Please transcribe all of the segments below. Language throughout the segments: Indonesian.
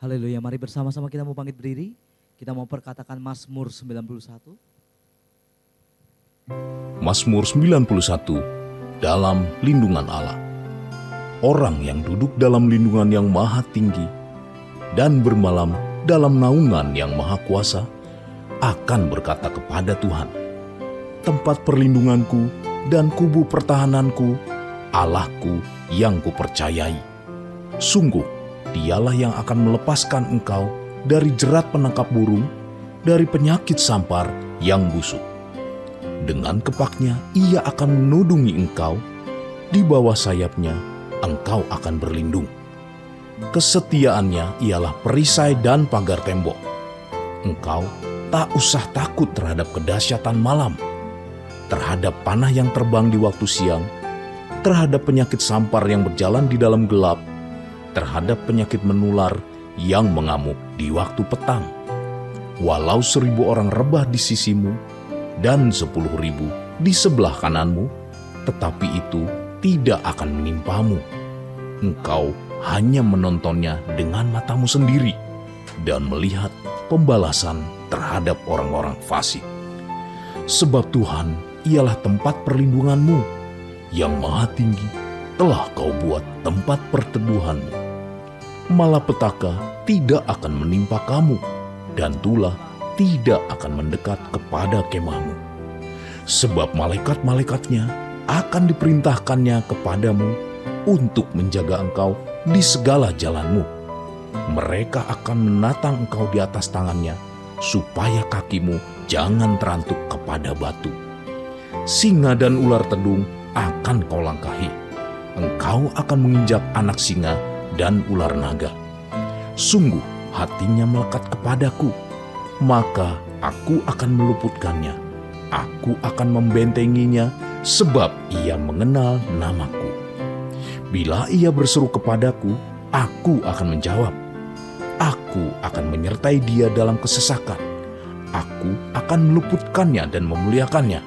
Haleluya, mari bersama-sama kita mau bangkit berdiri. Kita mau perkatakan Mazmur 91. Mazmur 91, dalam lindungan Allah. Orang yang duduk dalam lindungan yang maha tinggi dan bermalam dalam naungan yang maha kuasa akan berkata kepada Tuhan, tempat perlindunganku dan kubu pertahananku, Allahku yang kupercayai. Sungguh, Dialah yang akan melepaskan engkau dari jerat penangkap burung, dari penyakit sampar yang busuk. Dengan kepaknya ia akan menudungi engkau, di bawah sayapnya engkau akan berlindung. Kesetiaannya ialah perisai dan pagar tembok. Engkau tak usah takut terhadap kedahsyatan malam, terhadap panah yang terbang di waktu siang, terhadap penyakit sampar yang berjalan di dalam gelap, terhadap penyakit menular yang mengamuk di waktu petang. Walau 1.000 orang rebah di sisimu dan 10.000 di sebelah kananmu, tetapi itu tidak akan menimpamu. Engkau hanya menontonnya dengan matamu sendiri dan melihat pembalasan terhadap orang-orang fasik. Sebab Tuhan ialah tempat perlindunganmu, yang maha tinggi telah kau buat tempat perteduhanmu. Malapetaka tidak akan menimpa kamu, dan tulah tidak akan mendekat kepada kemahmu. Sebab malaikat-malaikatnya akan diperintahkannya kepadamu untuk menjaga engkau di segala jalanmu. Mereka akan menatang engkau di atas tangannya, supaya kakimu jangan terantuk kepada batu. Singa dan ular tedung akan kau langkahi. Engkau akan menginjak anak singa dan ular naga. Sungguh hatinya melekat kepadaku, maka aku akan meluputkannya. Aku akan membentenginya, sebab ia mengenal namaku. Bila ia berseru kepadaku, aku akan menjawab. Aku akan menyertai dia dalam kesesakan. Aku akan meluputkannya dan memuliakannya.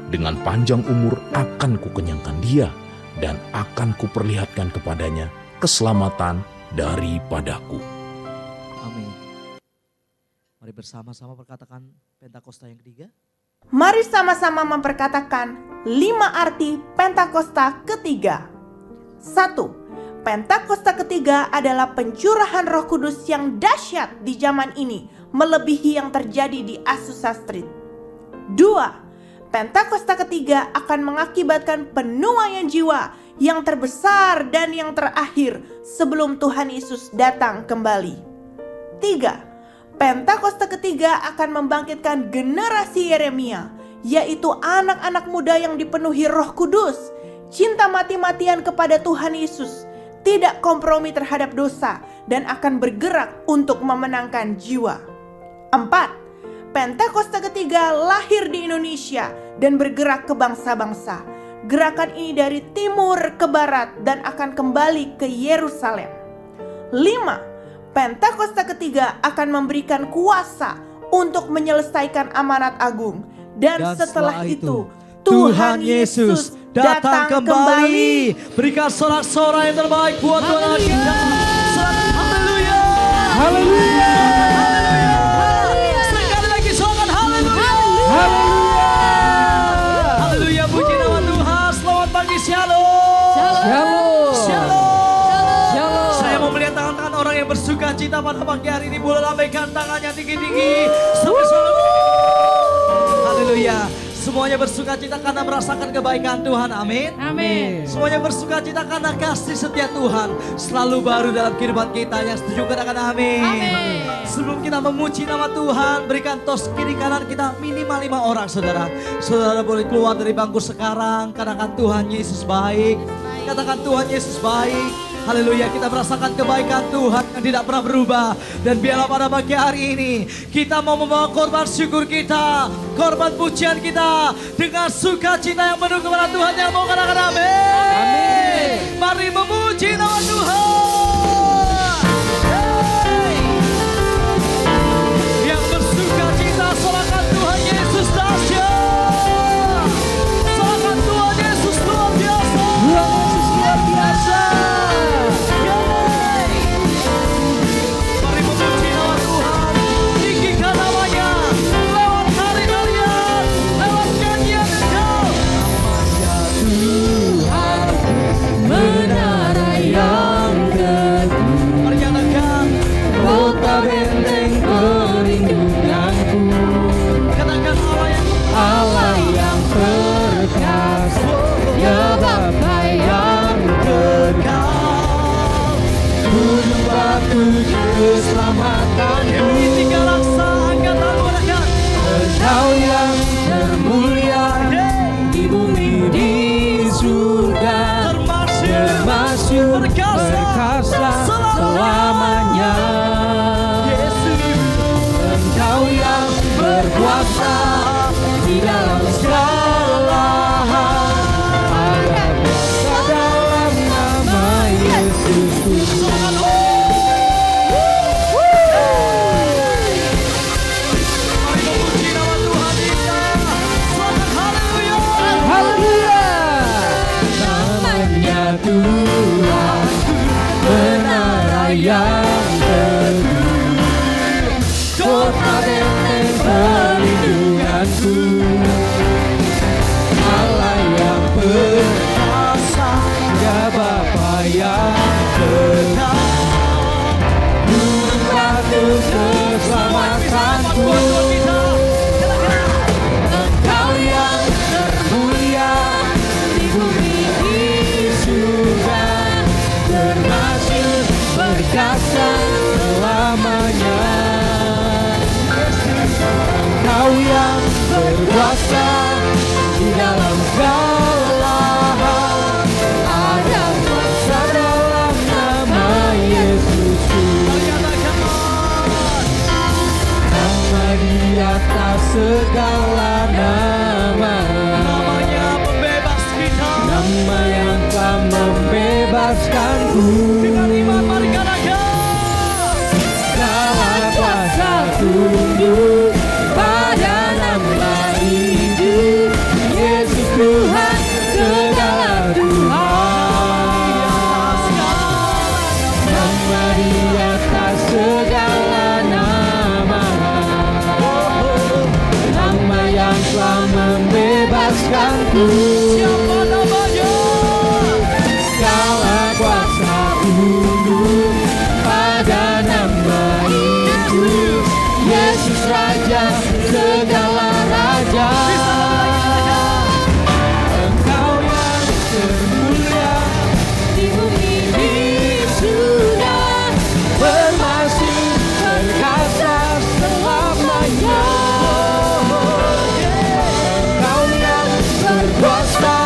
Dengan panjang umur akan kukenyangkan dia, dan akan kuperlihatkan kepadanya keselamatan daripadaku. Amin. Mari bersama-sama perkatakan Pentakosta yang ketiga. Mari sama-sama memperkatakan 5 arti Pentakosta ketiga. 1. Pentakosta ketiga adalah pencurahan Roh Kudus yang dahsyat di zaman ini, melebihi yang terjadi di Azusa Street. 2. Pentakosta ketiga akan mengakibatkan penuaian jiwa yang terbesar dan yang terakhir sebelum Tuhan Yesus datang kembali. 3. Pentakosta ketiga akan membangkitkan generasi Yeremia, yaitu anak-anak muda yang dipenuhi Roh Kudus, cinta mati-matian kepada Tuhan Yesus, tidak kompromi terhadap dosa, dan akan bergerak untuk memenangkan jiwa. 4. Pentakosta ketiga lahir di Indonesia dan bergerak ke bangsa-bangsa. Gerakan ini dari timur ke barat dan akan kembali ke Yerusalem. 5. Pentakosta ketiga akan memberikan kuasa untuk menyelesaikan amanat agung. Dan setelah itu Tuhan Yesus datang kembali. Berikan sorak-sorai yang terbaik buat Tuhan kita. Haleluya. Haleluya. Sekali lagi sorakan haleluya. Haleluya, puji nama Tuhan. Selamat pagi, shalom. Shalom. Shalom. Saya mau melihat tangan-tangan orang yang bersuka cita pada pagi hari ini. Boleh lambaikan tangannya tinggi-tinggi sampai shalom. Haleluya. Semuanya bersuka cita karena merasakan kebaikan Tuhan. Amin. Amin. Semuanya bersuka cita karena kasih setia Tuhan selalu baru dalam kehidupan kita. Yang setuju katakan amin. Amin. Sebelum kita memuji nama Tuhan, berikan tos kiri kanan kita minimal 5 orang, saudara. Saudara boleh keluar dari bangku sekarang. Katakan Tuhan Yesus baik. Katakan Tuhan Yesus baik. Haleluya, kita merasakan kebaikan Tuhan yang tidak pernah berubah. Dan biarlah pada pagi hari ini kita mau membawa korban syukur kita, korban pujian kita dengan sukacita yang penuh kepada Tuhan. Yang mau katakan amin. Amin. Mari memuji nama Tuhan. Hey. Yang bersukacita sorakan Tuhan Yesus dahsyat. Sorakan Tuhan Yesus luar biasa. Tuhan Yesus luar biasa. keselamatanku. Tiga raksa angkat lalu rakyat. Engkau yang termulia di bumi di surga, termasyur perkasa selamanya. Engkau yang berkuasa di dalam segala hal, ada kuasa dalam nama Yesus. Mari memuji nama Tuhan kita. Selamat haleluya. Haleluya. Namanya Tuhan menara yang teguh, kota benteng perlindunganku, Allah yang perkasa, ya Bapa yang benar, Guru batu keselamatanku. Engkau yang termulia di bumi di surga, termasyur perkasa selamanya. Engkau yang berkuasa di dalam segala hal, ada kuasa dalam nama Yesus. Nama di atas segala nama, Namanya pembebas kita. nama yang telah membebaskanku. Dengan iman mari katakan. Segala kuasa tunduk pada nama hidup Yesus Tuhan, segala Tuhan. Nama di atas segala nama, nama yang telah membebaskanku. Siapa namanya? Segala kuasa tunduk pada nama itu, Yesus Raja segala raja. Engkau yang termulia di bumi di surga, bermasyur perkasa selamanya. Engkau yang berkuasa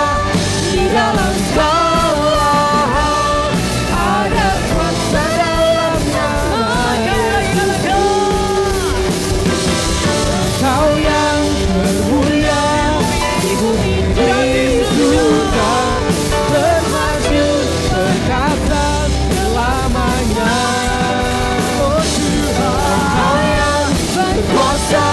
di dalam segala hal, ada kuasa dalam nama Yesus. Engkau yang termulia di bumi di surga, termasyur perkasa selamanya. Oh Tuhan, Engkau yang berkuasa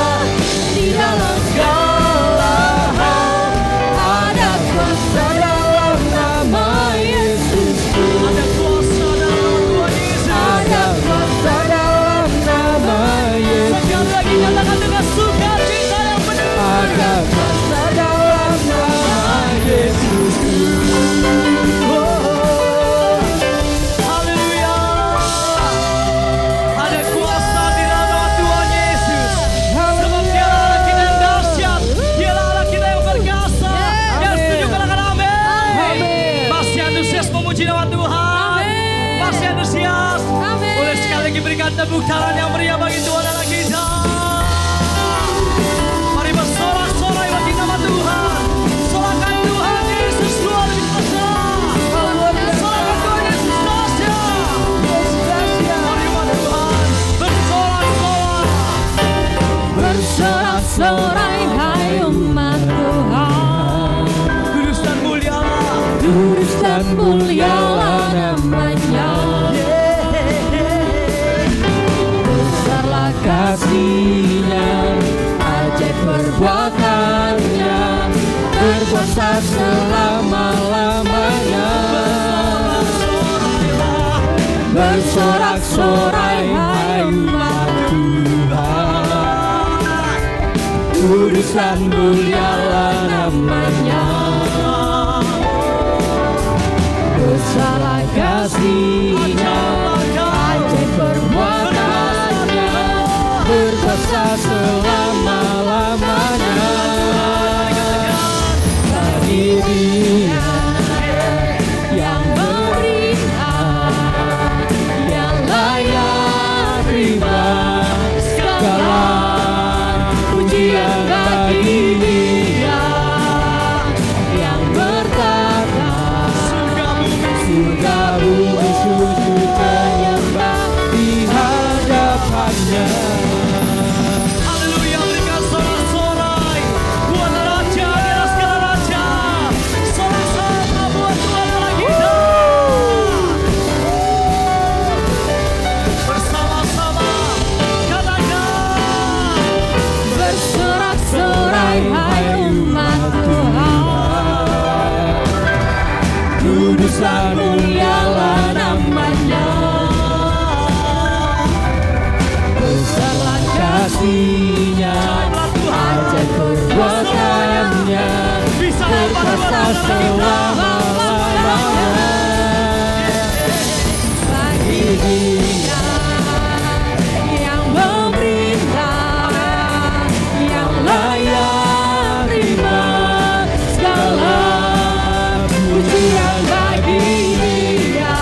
di dalam segala hal, ada kuasa dalam nama Yesus. Ada kuasa dalam Tuhan Yesus. Ada kuasa dalam nama Yesus. Sekali lagi nyatakan dengan sukacita yang benar. Ada kuasa dalam nama Yesus. Haleluya. Ada kuasa di dalam nama Tuhan Yesus. Sebab dialah Allah kita yang dahsyat. Dialah Allah kita yang perkasa. Yang setuju katakan amin. Masih antusias memuji nama Tuhan. Masih antusias. Boleh sekali lagi berikan tepuk tangan yang meriah bagi Tuhan Allah kita. Mari bersorak-sorai bagi nama Tuhan. Sorakan Tuhan Yesus luar biasa. Sorakan Tuhan Yesus dahsyat. Mari umat Tuhan bersorak-sorai. Bersorak-sorai hai umat Tuhan, Kudus dan mulialah. kudus dan mulialah namanya. Besarlah kasih-Nya, ajaib perbuatannya, berkuasa selama-lamanya. Bersorak-sorai hai umat Tuhan, kudus dan mulialah namanya. Besarlah kasih-Nya, ajaib perbuatannya, berkuasa selama-lamanya. Bagi Dia yang beriman, yang layak surga bumi sujud menyembah di hadapannya. Haleluya, berikan sorak-sorai buat Raja di atas segala raja. Sorak-sorai buat Tuhan Allah kita. Bersama-sama katakan, Bersorak-sorai hai umat Tuhan, kudus dan mulialah namanya. Besarlah kasih-Nya, ajaib perbuatannya, bisa berkuasa selama-lamanya. Bagi Dia yang memerintah, yang layak terima segala pujian. Bagi Dia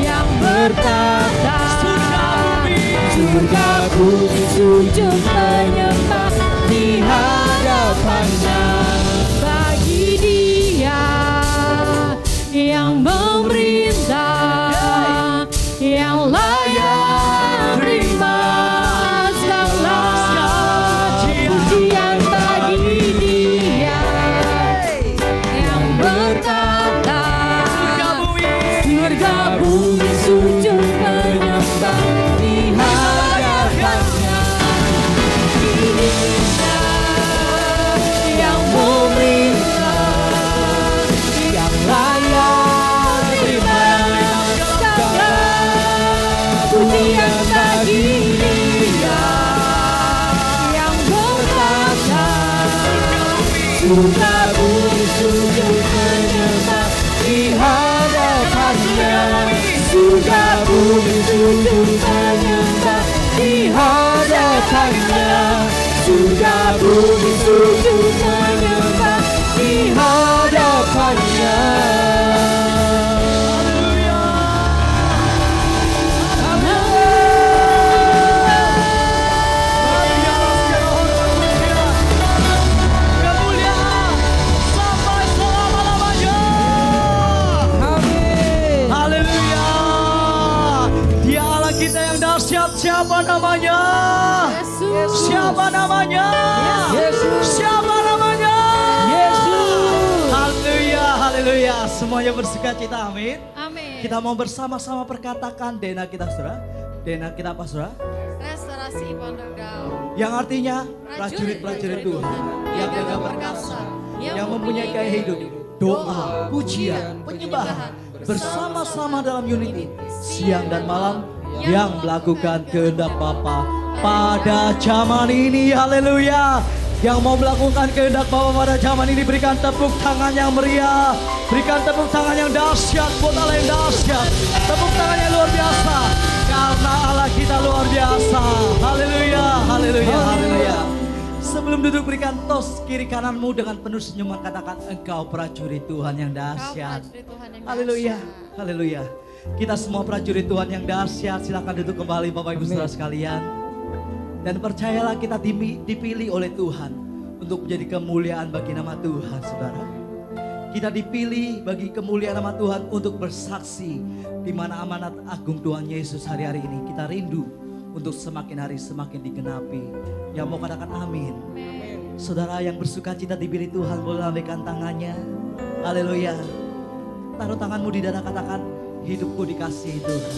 yang bertata, surga bumi sujud menyembah di hadapannya. Bagi Dia yang memerintah, yang layak terima segala pujian. Bagi Dia yang bertata, surga bumi sujud menyembah di hadapannya. Dia yang memerintah, yang layak terima segala pujian. Bagi Dia yang bertata, surga bumi sujud menyembah di hadapannya. Surga bumi sujud menyembah di hadapannya. Surga bumi sujud menyembah di hadapannya. kemuliaan sampai selama-lamanya. Haleluya. Dia Allah kita yang dahsyat. Siapa namanya? Siapa namanya? Siapa namanya? Haleluya, haleluya. Semuanya bersuka-cita, amin. Amin. Kita mau bersama-sama perkatakan Dena kita, saudara. Dena kita apa, saudara? Restorasi Pondok Dao. Yang artinya prajurit-prajurit Tuhan yang gagah perkasa, yang mempunyai gaya hidup, doa, pujian, penyembahan bersama-sama dalam unity siang dan malam yang melakukan kehendak Bapa pada zaman ini. Haleluya. Yang mau melakukan kehendak Bapa pada zaman ini, berikan tepuk tangan yang meriah, berikan tepuk tangan yang dahsyat buat Allah yang dahsyat, tepuk tangan yang luar biasa karena Allah kita luar biasa. Haleluya, haleluya, haleluya. Sebelum duduk, berikan tos kiri kananmu dengan penuh senyuman, katakan engkau prajurit Tuhan yang dahsyat. Haleluya, haleluya. Kita semua prajurit Tuhan yang dahsyat. Silakan duduk kembali Bapak Ibu Saudara sekalian. Dan percayalah kita dipilih oleh Tuhan untuk menjadi kemuliaan bagi nama Tuhan, saudara. Kita dipilih bagi kemuliaan nama Tuhan untuk bersaksi di mana amanat agung Tuhan Yesus hari-hari ini. Kita rindu untuk semakin hari semakin digenapi. Yang mau katakan amin. Saudara yang bersuka cita dipilih Tuhan boleh lambaikan tangannya. Haleluya. Taruh tanganmu di dada, katakan hidupku dikasihi Tuhan.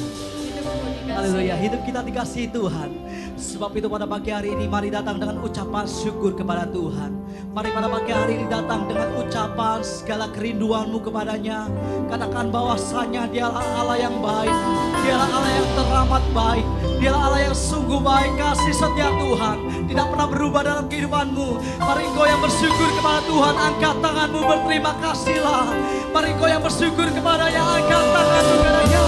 Haleluya, hidup kita dikasihi Tuhan. Sebab itu pada pagi hari ini mari datang dengan ucapan syukur kepada Tuhan. Mari pada pagi hari ini datang dengan ucapan segala kerinduanmu kepadanya. Katakan bahwasanya Dialah Allah yang baik, Dialah Allah yang teramat baik, Dialah Allah yang sungguh baik. Kasih setia Tuhan tidak pernah berubah dalam kehidupanmu. Mari engkau yang bersyukur kepada Tuhan, angkat tanganmu, berterima kasihlah. Mari engkau yang bersyukur kepadanya, angkat tanganmu kepadanya,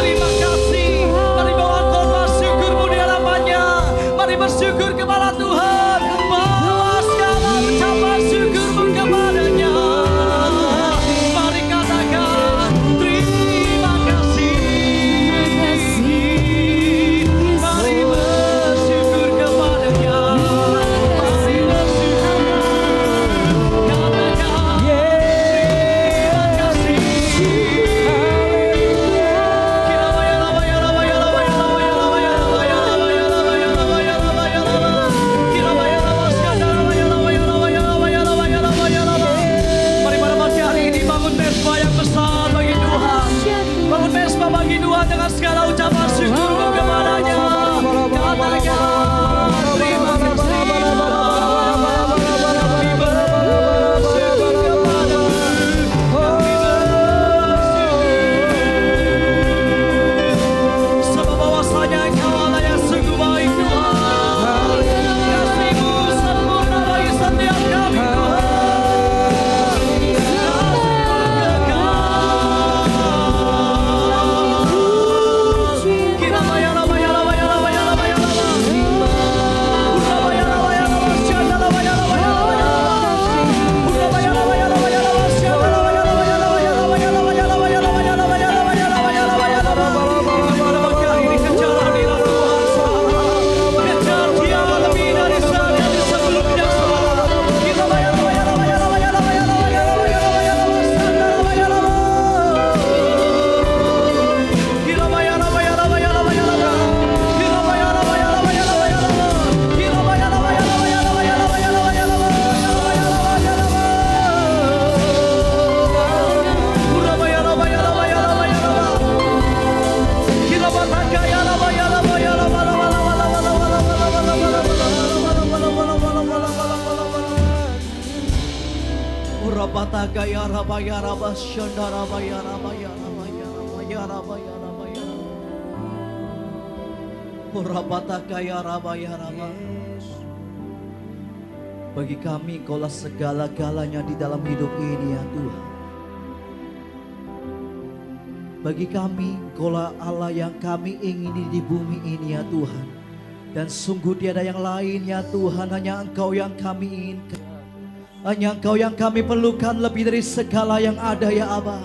terima kasih. Mari bawa korban syukurmu di hadapannya. Mari bersyukur kepada Tuhan. Bawa segala ucapan syukurmu kepadanya. Mari katakan terima kasih. Mari bersyukur kepadanya. Mari bersyukur. Katakan terima kasih. Tuhan dengan segala ucapan syukur kepadanya. Katakan terima kasih sebab bahwasanya Engkau Allah yang sungguh baik Tuhan. Kasih-Mu sempurna bagi setiap kami Tuhan. Gaya rabaya rabas shanda rabaya rabaya rabaya rabaya rabaya rabaya Urabata gaya rabaya rabas. Bagi kami Engkaulah segala-galanya di dalam hidup ini ya Tuhan. Bagi kami Engkaulah Allah yang kami ingini di bumi ini ya Tuhan. Dan sungguh tiada yang lain ya Tuhan, hanya Engkau yang kami inginkan. Hanya Engkau yang kami perlukan lebih dari segala yang ada ya Aba.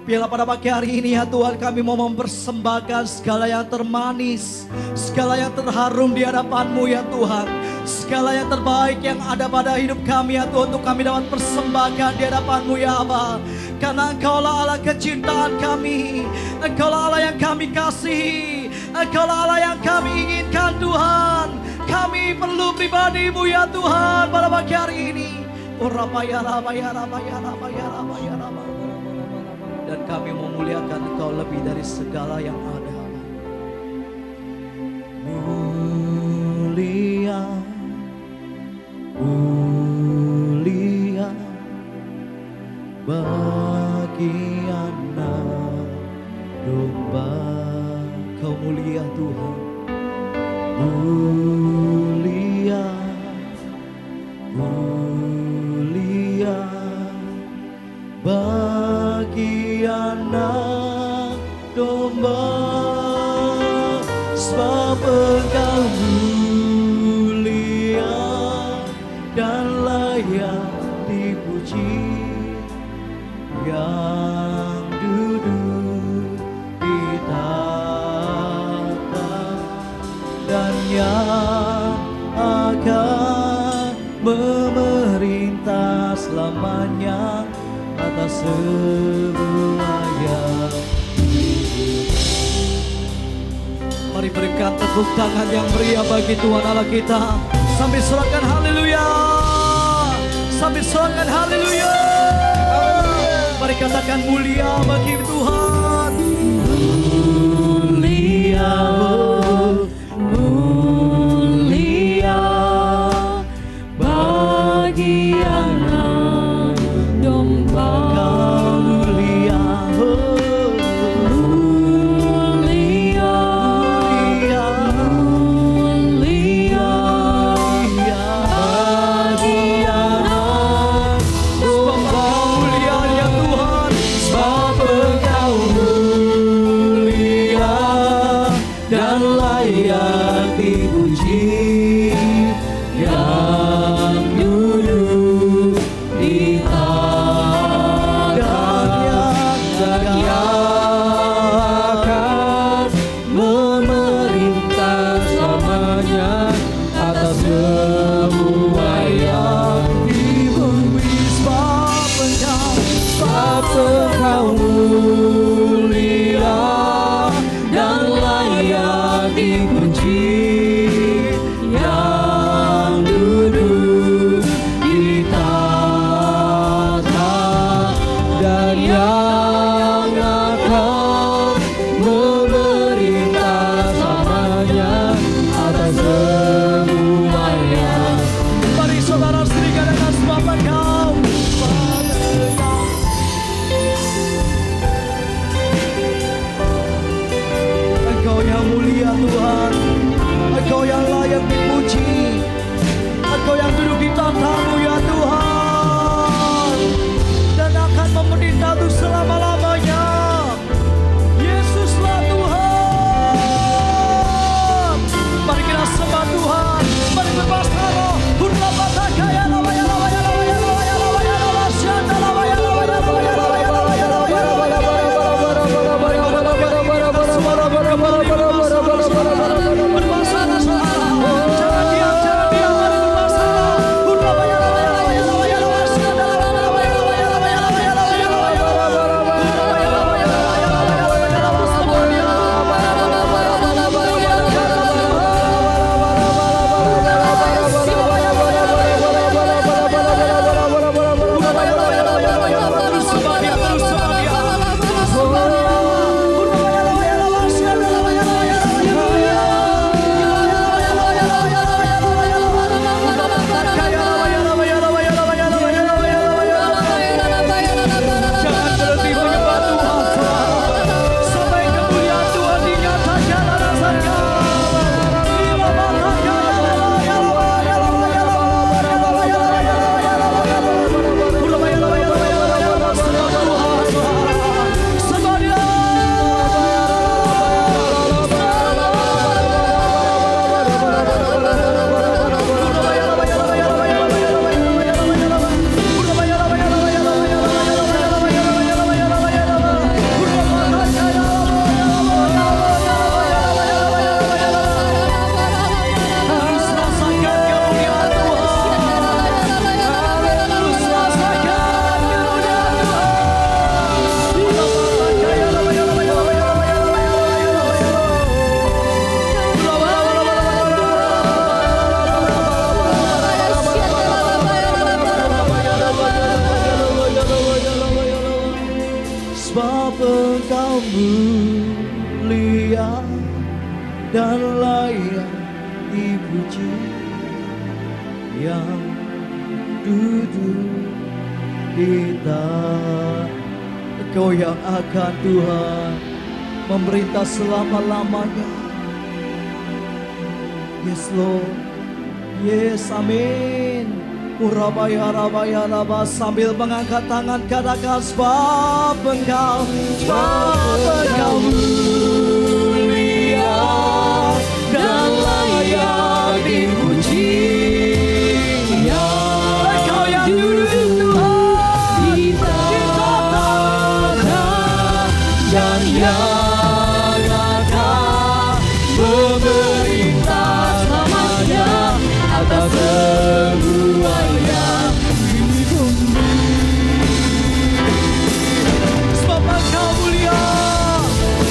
Biarlah pada pagi hari ini ya Tuhan, kami mau mempersembahkan segala yang termanis, segala yang terharum di hadapan-Mu ya Tuhan. Segala yang terbaik yang ada pada hidup kami ya Tuhan, untuk kami dapat persembahkan di hadapan-Mu ya Aba. Karena Engkaulah Allah kecintaan kami, Engkaulah Allah yang kami kasihi, Engkaulah Allah yang kami inginkan Tuhan. Kami perlu pribadi-Mu ya Tuhan pada pagi hari ini. Dan kami memuliakan Engkau lebih dari segala yang ada. Mulia, mulia bagi anak domba. Kau mulia Tuhan. Mulia, mulia bagi anak domba, sebab Engkau mulia dan layak dipuji, yang duduk di tahta dan yang akan memerintah selamanya atas semua yang hidup. Mari berikan tepuk tangan yang meriah bagi Tuhan Allah kita. Sambil serahkan haleluya. Sambil serahkan haleluya. Mari katakan mulia bagi Tuhan. Mulia, mulia bagi anak domba. Kau mulia, mulia, mulia bagi anak domba. Kau mulia ya Tuhan, sebab Engkau mulia dan layak dipuji, yang duduk di tahta dan yang akan memerintah selamanya atas semua yang di bumi. Sebab Engkau mulia dan layak dipuji, yang duduk di tahta dan yang akan memerintah sebab Engkau mulia dan layak dipuji, yang duduk di tahta. Engkau yang akan Tuhan memerintah selama-lamanya. Yes Lord, yes, amin. Urabaya rabaya raba, sambil mengangkat tangan katakan sebab Engkau mulia dan layak dipuji, Engkau yang duduk di tahta dan yang akan memerintah selamanya atas semua yang di bumi. Sebab Engkau mulia,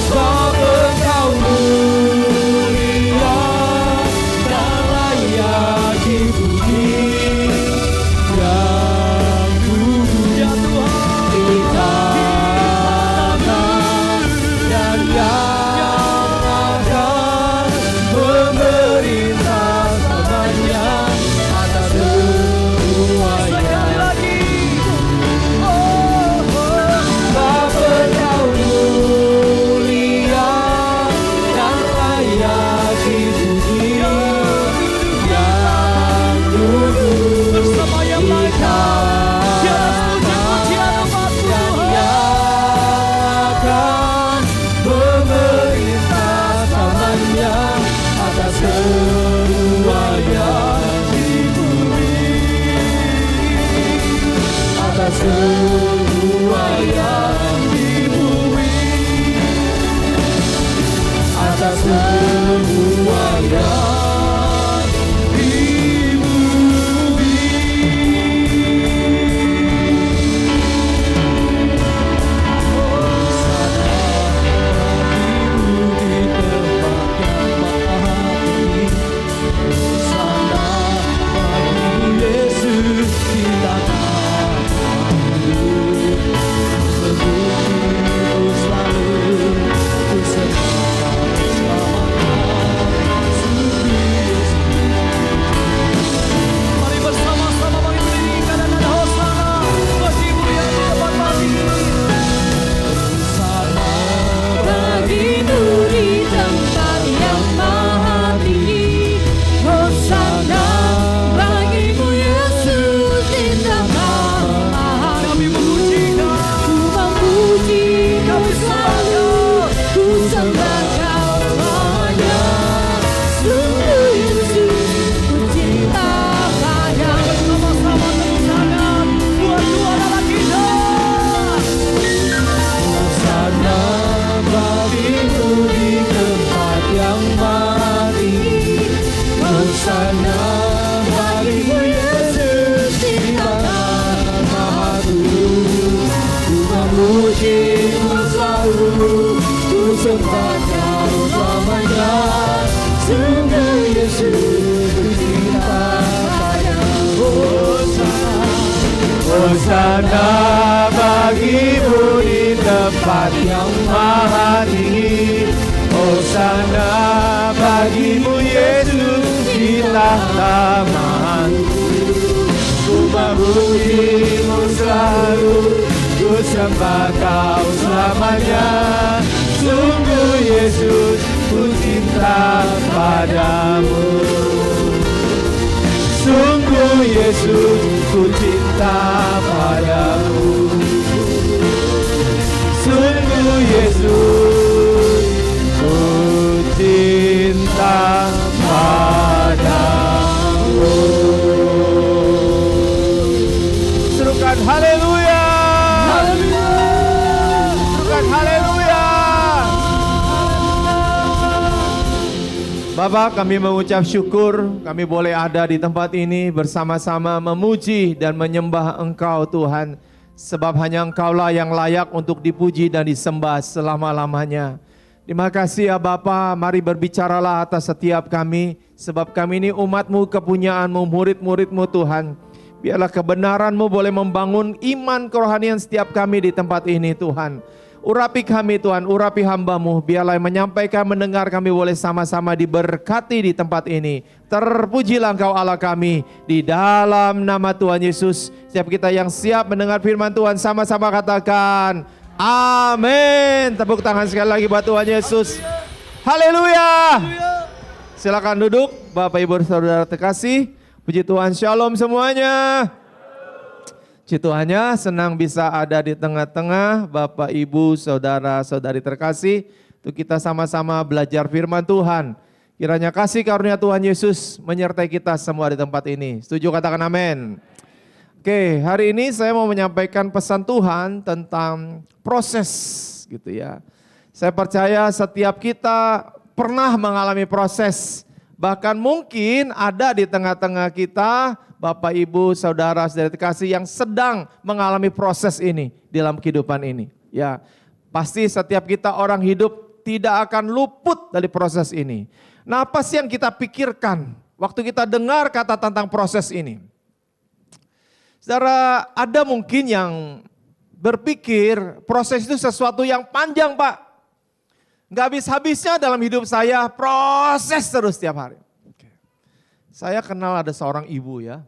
sebab Engkau mulia dan layak dipuji, yang duduk ya Tuhan di tahta dan yang akan memerintah selamanya atas semua yang. Sekali lagi, sebab Engkau mulia dan layak dipuji, yang duduk bersama yang lain di atas pujian-pujian umat Tuhan, akan memerintah selamanya atas semua yang di bumi, atas semua yang di bumi, atas semua yang di bumi. Mari bersama-sama bagi berdiri kanan dan hosana, bagi mulia di depan mati. Hosana Bagimu di tempat yang maha tinggi, Hosana bagimu Yesus di tempat maha kami memujikan, Ku memuji kau selalu, ku sembah kau selamanya. Sungguh Yesus, ku cinta padamu. bersama-sama tepuk tangan buat juara kita. Hosana bagimu di tempat yang maha tinggi, Hosana bagimu Yesus di tempat maha tinggi. Ku memujimu selalu, ku sembah kau selamanya. Sungguh Yesus, ku cinta padamu. Hosana bagimu di tempat yang maha tinggi, Hosana bagimu Yesus di tahta maha tinggi. Ku memujimu selalu, ku sembah kau selamanya. Sungguh Yesus, ku cinta padamu. Sungguh Yesus, ku cinta padamu. Sungguh Yesus, ku cinta padamu. Serukan haleluya. Serukan haleluya. Bapak, kami mengucap syukur kami boleh ada di tempat ini bersama-sama memuji dan menyembah Engkau Tuhan. Sebab hanya Engkaulah yang layak untuk dipuji dan disembah selama-lamanya. Terima kasih ya Bapa, mari berbicaralah atas setiap kami. Sebab kami ini umat-Mu, kepunyaan-Mu, murid-murid-Mu Tuhan. Biarlah kebenaran-Mu boleh membangun iman kerohanian setiap kami di tempat ini Tuhan. Urapi kami Tuhan, urapi hamba-Mu, biarlah yang menyampaikan, mendengar kami boleh sama-sama diberkati di tempat ini. Terpujilah Engkau Allah kami, di dalam nama Tuhan Yesus. Setiap kita yang siap mendengar firman Tuhan sama-sama katakan, amin. Tepuk tangan sekali lagi buat Tuhan Yesus. Haleluya. Silakan duduk, Bapak Ibu Saudara terkasih. Puji Tuhan, shalom semuanya. Puji Tuhannya, senang bisa ada di tengah-tengah Bapak Ibu Saudara-saudari terkasih. Untuk kita sama-sama belajar firman Tuhan. Kiranya kasih karunia Tuhan Yesus menyertai kita semua di tempat ini. Setuju, katakan amin. Oke, hari ini saya mau menyampaikan pesan Tuhan tentang proses gitu ya. Saya percaya setiap kita pernah mengalami proses. Bahkan mungkin ada di tengah-tengah kita Bapak, Ibu, Saudara, saudari terkasih yang sedang mengalami proses ini dalam kehidupan ini. Ya, pasti setiap kita orang hidup tidak akan luput dari proses ini. Nah, apa sih yang kita pikirkan waktu kita dengar kata tentang proses ini? Saudara, ada mungkin yang berpikir proses itu sesuatu yang panjang, Pak. Nggak habis-habisnya dalam hidup saya, proses terus setiap hari. Saya kenal ada seorang ibu ya,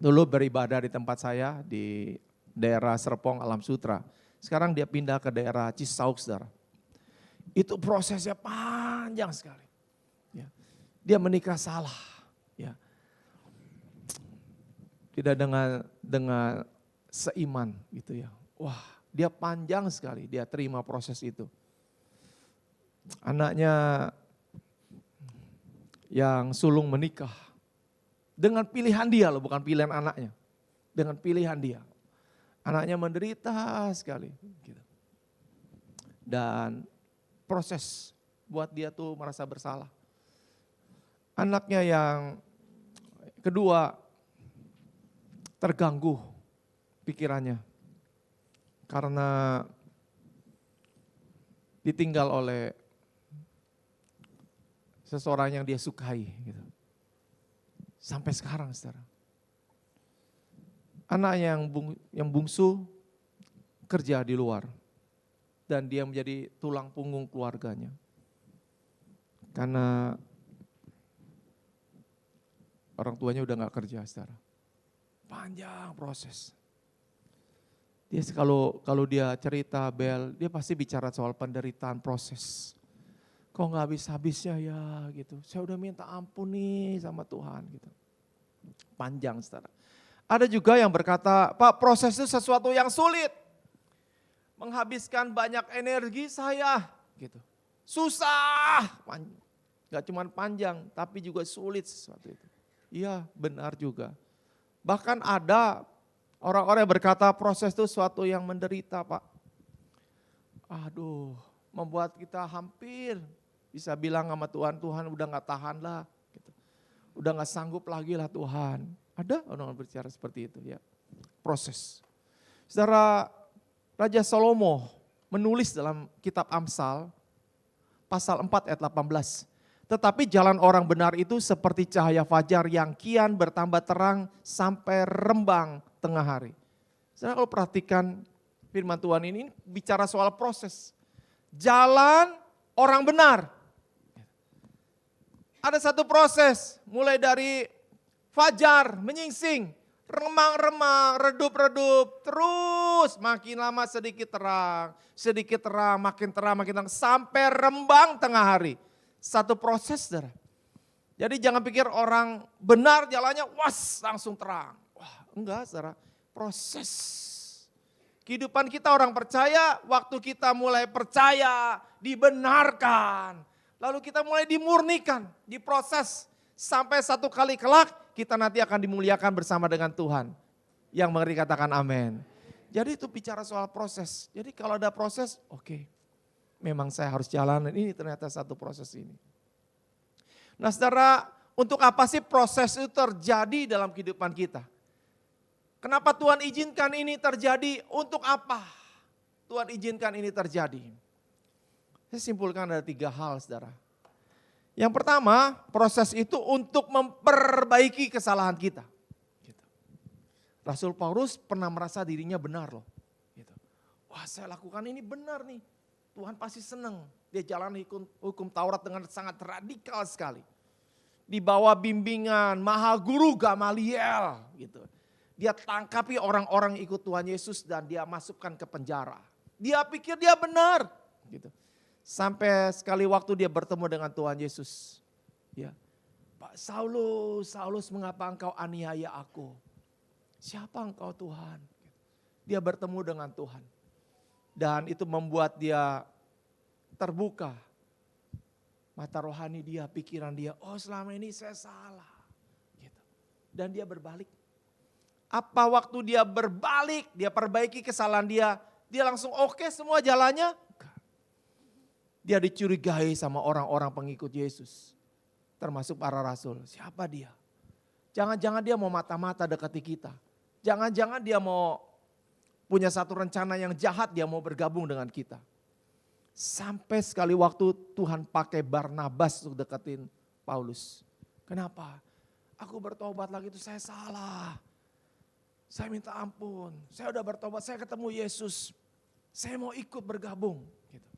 dulu beribadah di tempat saya di daerah Serpong, Alam Sutra. Sekarang dia pindah ke daerah Cisauk, saudara. Itu prosesnya panjang sekali. Ya. Dia menikah salah. Ya. Tidak dengan seiman gitu ya. Wah, dia panjang sekali, dia terima proses itu. Anaknya yang sulung menikah dengan pilihan dia loh, bukan pilihan anaknya. Dengan pilihan dia. Anaknya menderita sekali. Gitu. Dan proses buat dia tuh merasa bersalah. Anaknya yang kedua terganggu pikirannya. Karena ditinggal oleh seseorang yang dia sukai gitu. Sampai sekarang saudara. Anaknya yang bungsu kerja di luar. Dan dia menjadi tulang punggung keluarganya. Karena orang tuanya udah gak kerja saudara. Panjang proses. Dia kalau dia cerita Bel, dia pasti bicara soal penderitaan proses. Kok gak habis-habisnya ya gitu. Saya udah minta ampun nih sama Tuhan gitu. Panjang saudara. Ada juga yang berkata, Pak, proses itu sesuatu yang sulit. Menghabiskan banyak energi saya gitu. Susah. Gak cuma panjang tapi juga sulit sesuatu itu. Iya benar juga. Bahkan ada orang-orang yang berkata proses itu sesuatu yang menderita Pak. Aduh, membuat kita hampir bisa bilang sama Tuhan, Tuhan udah gak tahan lah. Gitu. Udah gak sanggup lagi lah Tuhan. Ada orang berbicara seperti itu ya. Proses. Saudara, Raja Salomo menulis dalam kitab Amsal pasal 4 ayat 18. Tetapi jalan orang benar itu seperti cahaya fajar yang kian bertambah terang sampai rembang tengah hari. Saudara kalau perhatikan firman Tuhan ini bicara soal proses. Jalan orang benar. Ada satu proses mulai dari fajar menyingsing, remang-remang, redup-redup, terus makin lama sedikit terang, makin terang, sampai rembang tengah hari. Satu proses, saudara. Jadi jangan pikir orang benar jalannya, was langsung terang. Wah enggak, saudara. Proses. Kehidupan kita orang percaya, waktu kita mulai percaya, dibenarkan. Lalu kita mulai dimurnikan, diproses. Sampai satu kali kelak, kita nanti akan dimuliakan bersama dengan Tuhan. Yang mengerti katakan amin. Jadi itu bicara soal proses. Jadi kalau ada proses, oke. Memang saya harus jalan, ini ternyata satu proses ini. Nah saudara, untuk apa sih proses itu terjadi dalam kehidupan kita? Kenapa Tuhan izinkan ini terjadi? Untuk apa Tuhan izinkan ini terjadi? Saya simpulkan ada 3 hal saudara. Yang pertama, proses itu untuk memperbaiki kesalahan kita. Rasul Paulus pernah merasa dirinya benar loh. wah saya lakukan ini benar nih. Tuhan pasti senang. Dia jalan hukum Taurat dengan sangat radikal sekali. Di bawah bimbingan Maha Guru Gamaliel gitu. Dia tangkapi orang-orang ikut Tuhan Yesus dan dia masukkan ke penjara. Dia pikir dia benar gitu. Sampai sekali waktu dia bertemu dengan Tuhan Yesus. Ya. Pak Saulus, Saulus mengapa engkau aniaya aku? Siapa engkau Tuhan? Dia bertemu dengan Tuhan. Dan itu membuat dia terbuka. Mata rohani dia, pikiran dia, oh selama ini saya salah. Gitu. Dan dia berbalik. Apa waktu dia berbalik, dia perbaiki kesalahan dia langsung oke semua jalannya? Dia dicurigai sama orang-orang pengikut Yesus. Termasuk para rasul, siapa dia? Jangan-jangan dia mau mata-mata dekati kita. Jangan-jangan dia mau punya satu rencana yang jahat, dia mau bergabung dengan kita. Sampai sekali waktu Tuhan pakai Barnabas untuk deketin Paulus. Kenapa? Aku bertobat lagi itu saya salah. Saya minta ampun, saya udah bertobat, saya ketemu Yesus. Saya mau ikut bergabung. Gitu.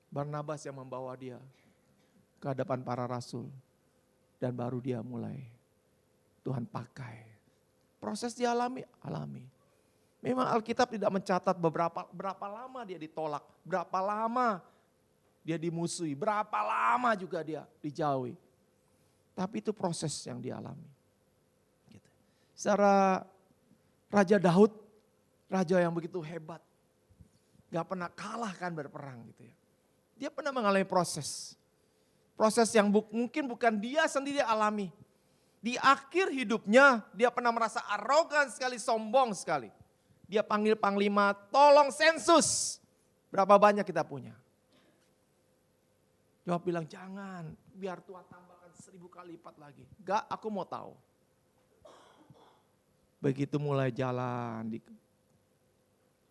Barnabas yang membawa dia ke hadapan para rasul. Dan baru dia mulai Tuhan pakai. Proses dialami, alami. Memang Alkitab tidak mencatat berapa lama dia ditolak, berapa lama dia dimusuhi, berapa lama juga dia dijauhi. Tapi itu proses yang dialami. Gitu. Secara Raja Daud, raja yang begitu hebat, gak pernah kalah kan berperang gitu ya. Dia pernah mengalami proses. Proses yang mungkin bukan dia sendiri alami. Di akhir hidupnya dia pernah merasa arogan sekali, sombong sekali. Dia panggil panglima, tolong sensus. Berapa banyak kita punya? Jawab bilang jangan, biar Tuhan tambahkan 1000 kali lipat lagi. Gak, aku mau tahu. Begitu mulai jalan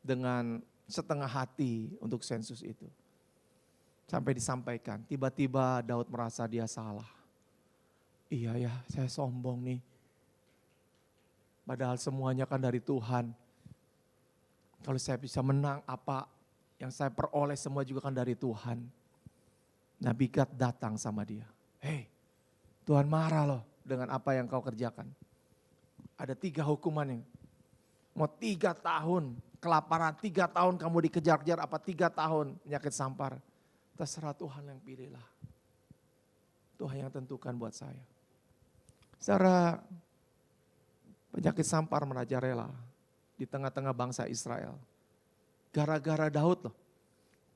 dengan setengah hati untuk sensus itu. Sampai disampaikan, tiba-tiba Daud merasa dia salah. Iya ya, saya sombong nih. Padahal semuanya kan dari Tuhan. Kalau saya bisa menang, apa yang saya peroleh semua juga kan dari Tuhan. Nabi Gad datang sama dia. Hei, Tuhan marah loh dengan apa yang kau kerjakan. Ada 3 hukuman yang mau 3 tahun kelaparan, 3 tahun kamu dikejar-kejar, apa 3 tahun penyakit sampar. Terserah Tuhan yang pilihlah. Tuhan yang tentukan buat saya. Secara penyakit sampar merajalela di tengah-tengah bangsa Israel. Gara-gara Daud loh,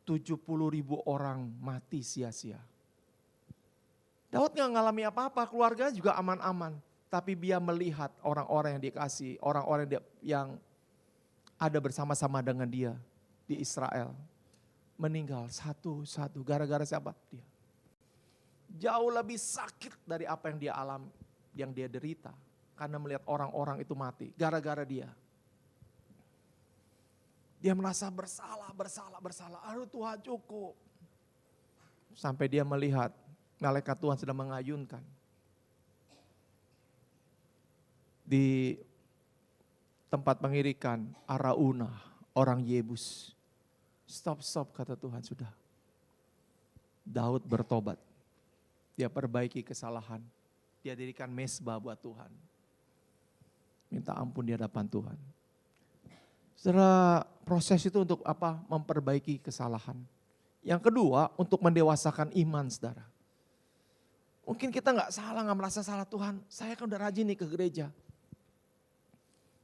70.000 orang mati sia-sia. Daud gak ngalami apa-apa, keluarganya juga aman-aman. Tapi dia melihat orang-orang yang dikasih, orang-orang yang ada bersama-sama dengan dia di Israel. Meninggal satu-satu, gara-gara siapa? Dia. Jauh lebih sakit dari apa yang dia alami, yang dia derita. Karena melihat orang-orang itu mati, gara-gara dia. Dia merasa bersalah. Aduh Tuhan cukup. Sampai dia melihat malaikat Tuhan sedang mengayunkan. Di tempat pengirikan Araunah, orang Yebus. Stop kata Tuhan sudah. Daud bertobat. Dia perbaiki kesalahan. Dia dirikan mesbah buat Tuhan. Minta ampun di hadapan Tuhan. Setelah proses itu untuk apa? Memperbaiki kesalahan. Yang kedua, untuk mendewasakan iman saudara. Mungkin kita gak merasa salah Tuhan. Saya kan udah rajin nih ke gereja.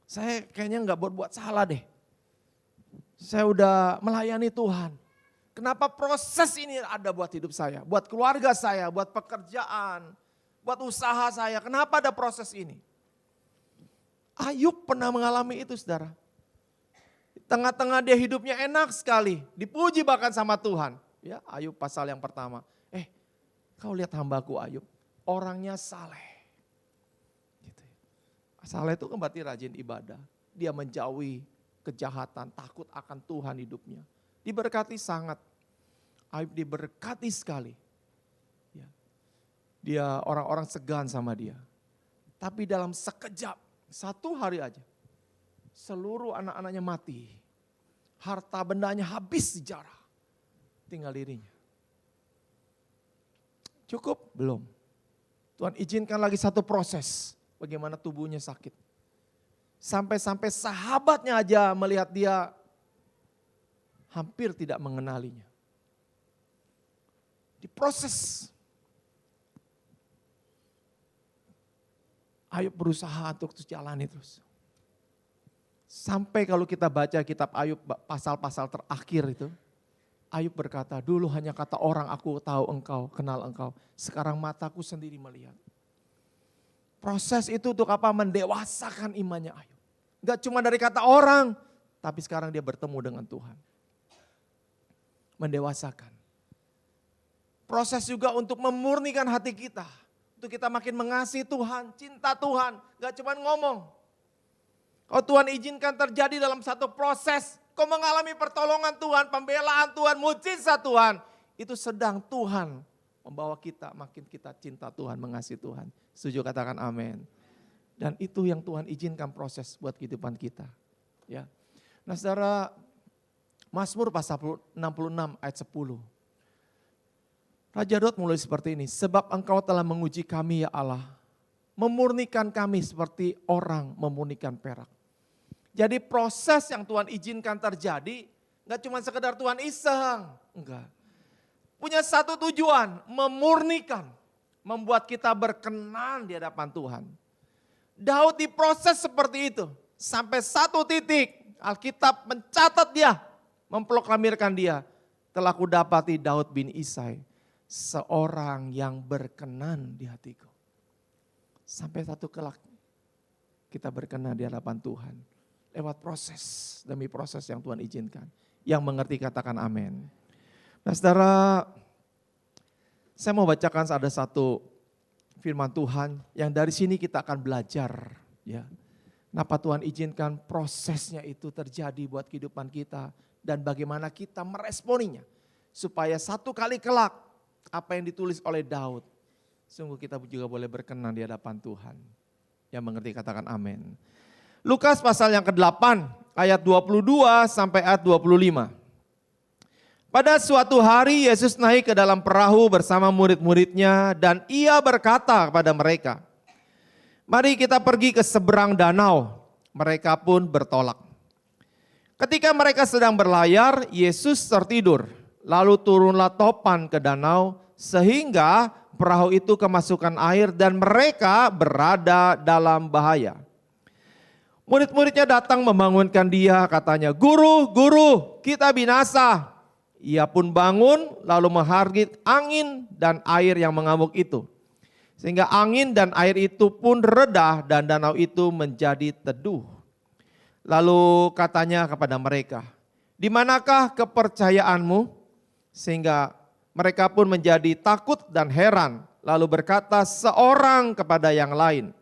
Saya kayaknya gak buat salah deh. Saya udah melayani Tuhan. Kenapa proses ini ada buat hidup saya? Buat keluarga saya, buat pekerjaan, buat usaha saya. Kenapa ada proses ini? Ayub pernah mengalami itu saudara. Tengah-tengah dia hidupnya enak sekali, dipuji bahkan sama Tuhan. Ya, Ayub pasal yang pertama. Kau lihat hambaku Ayub, orangnya saleh. Gitu. Saleh itu kan berarti rajin ibadah. Dia menjauhi kejahatan, takut akan Tuhan hidupnya. Diberkati sangat. Ayub diberkati sekali. Ya. Dia orang-orang segan sama dia. Tapi dalam sekejap, 1 hari aja. Seluruh anak-anaknya mati. Harta bendanya habis sejarah. Tinggal dirinya. Cukup? Belum. Tuhan izinkan lagi satu proses. Bagaimana tubuhnya sakit. Sampai-sampai sahabatnya aja melihat dia hampir tidak mengenalinya. Diproses. Ayub berusaha untuk jalani terus. Sampai kalau kita baca kitab Ayub pasal-pasal terakhir itu. Ayub berkata, dulu hanya kata orang aku tahu engkau, kenal engkau. Sekarang mataku sendiri melihat. Proses itu untuk apa? Mendewasakan imannya Ayub. Enggak cuma dari kata orang, tapi sekarang dia bertemu dengan Tuhan. Mendewasakan. Proses juga untuk memurnikan hati kita. Untuk kita makin mengasihi Tuhan, cinta Tuhan. Enggak cuma ngomong. Kalau Tuhan izinkan terjadi dalam satu proses, kau mengalami pertolongan Tuhan, pembelaan Tuhan, mujizat Tuhan. Itu sedang Tuhan membawa kita, makin kita cinta Tuhan, mengasihi Tuhan. Setuju katakan amin. Dan itu yang Tuhan izinkan proses buat kehidupan kita. Ya. Nah saudara, Mazmur pasal 66 ayat 10. Raja Daud mulai seperti ini, sebab engkau telah menguji kami ya Allah, memurnikan kami seperti orang memurnikan perak. Jadi proses yang Tuhan izinkan terjadi, enggak cuma sekedar Tuhan iseng, enggak. Punya satu tujuan, memurnikan, membuat kita berkenan di hadapan Tuhan. Daud diproses seperti itu, sampai satu titik Alkitab mencatat dia, memproklamirkan dia, telah kudapati Daud bin Isai, seorang yang berkenan di hatiku. Sampai satu kelak kita berkenan di hadapan Tuhan. Lewat proses demi proses yang Tuhan izinkan. Yang mengerti katakan amin. Nah saudara, saya mau bacakan ada satu firman Tuhan yang dari sini kita akan belajar. Ya, kenapa Tuhan izinkan prosesnya itu terjadi buat kehidupan kita. Dan bagaimana kita meresponinya. Supaya satu kali kelak apa yang ditulis oleh Daud. Sungguh kita juga boleh berkenan di hadapan Tuhan. Yang mengerti katakan amin. Lukas pasal yang ke-8 ayat 22 sampai ayat 25. Pada suatu hari Yesus naik ke dalam perahu bersama murid-muridnya dan ia berkata kepada mereka, mari kita pergi ke seberang danau. Mereka pun bertolak. Ketika mereka sedang berlayar, Yesus tertidur. Lalu turunlah topan ke danau sehingga perahu itu kemasukan air dan mereka berada dalam bahaya. Murid-muridnya datang membangunkan dia, katanya, guru, guru, kita binasa. Ia pun bangun lalu menghargit angin dan air yang mengamuk itu. Sehingga angin dan air itu pun reda dan danau itu menjadi teduh. Lalu katanya kepada mereka, di manakah kepercayaanmu? Sehingga mereka pun menjadi takut dan heran. Lalu berkata seorang kepada yang lain,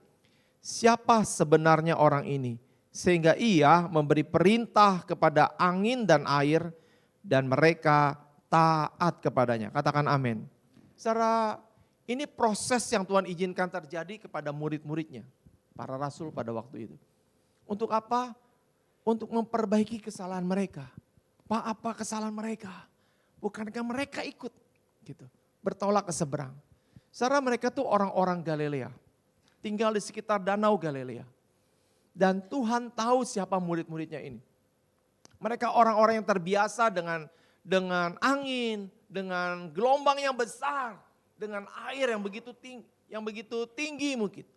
siapa sebenarnya orang ini? Sehingga ia memberi perintah kepada angin dan air dan mereka taat kepadanya. Katakan amin. Secara ini proses yang Tuhan izinkan terjadi kepada murid-muridnya. Para rasul pada waktu itu. Untuk apa? Untuk memperbaiki kesalahan mereka. Pak, apa kesalahan mereka? Bukankah mereka ikut? Gitu, bertolak ke seberang. Secara mereka tuh orang-orang Galilea. Tinggal di sekitar danau Galilea. Dan Tuhan tahu siapa murid-muridnya ini. Mereka orang-orang yang terbiasa dengan angin, dengan gelombang yang besar, dengan air yang begitu tinggi mungkin.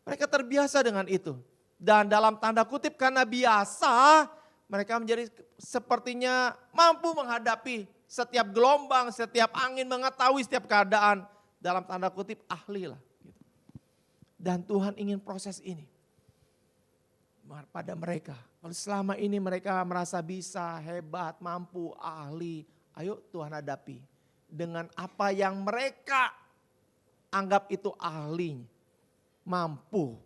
Mereka terbiasa dengan itu. Dan dalam tanda kutip karena biasa, mereka menjadi sepertinya mampu menghadapi setiap gelombang, setiap angin, mengetahui setiap keadaan. Dalam tanda kutip ahli lah. Dan Tuhan ingin proses ini pada mereka. Kalau selama ini mereka merasa bisa, hebat, mampu, ahli. Ayo Tuhan hadapi. Dengan apa yang mereka anggap itu ahli. Mampu,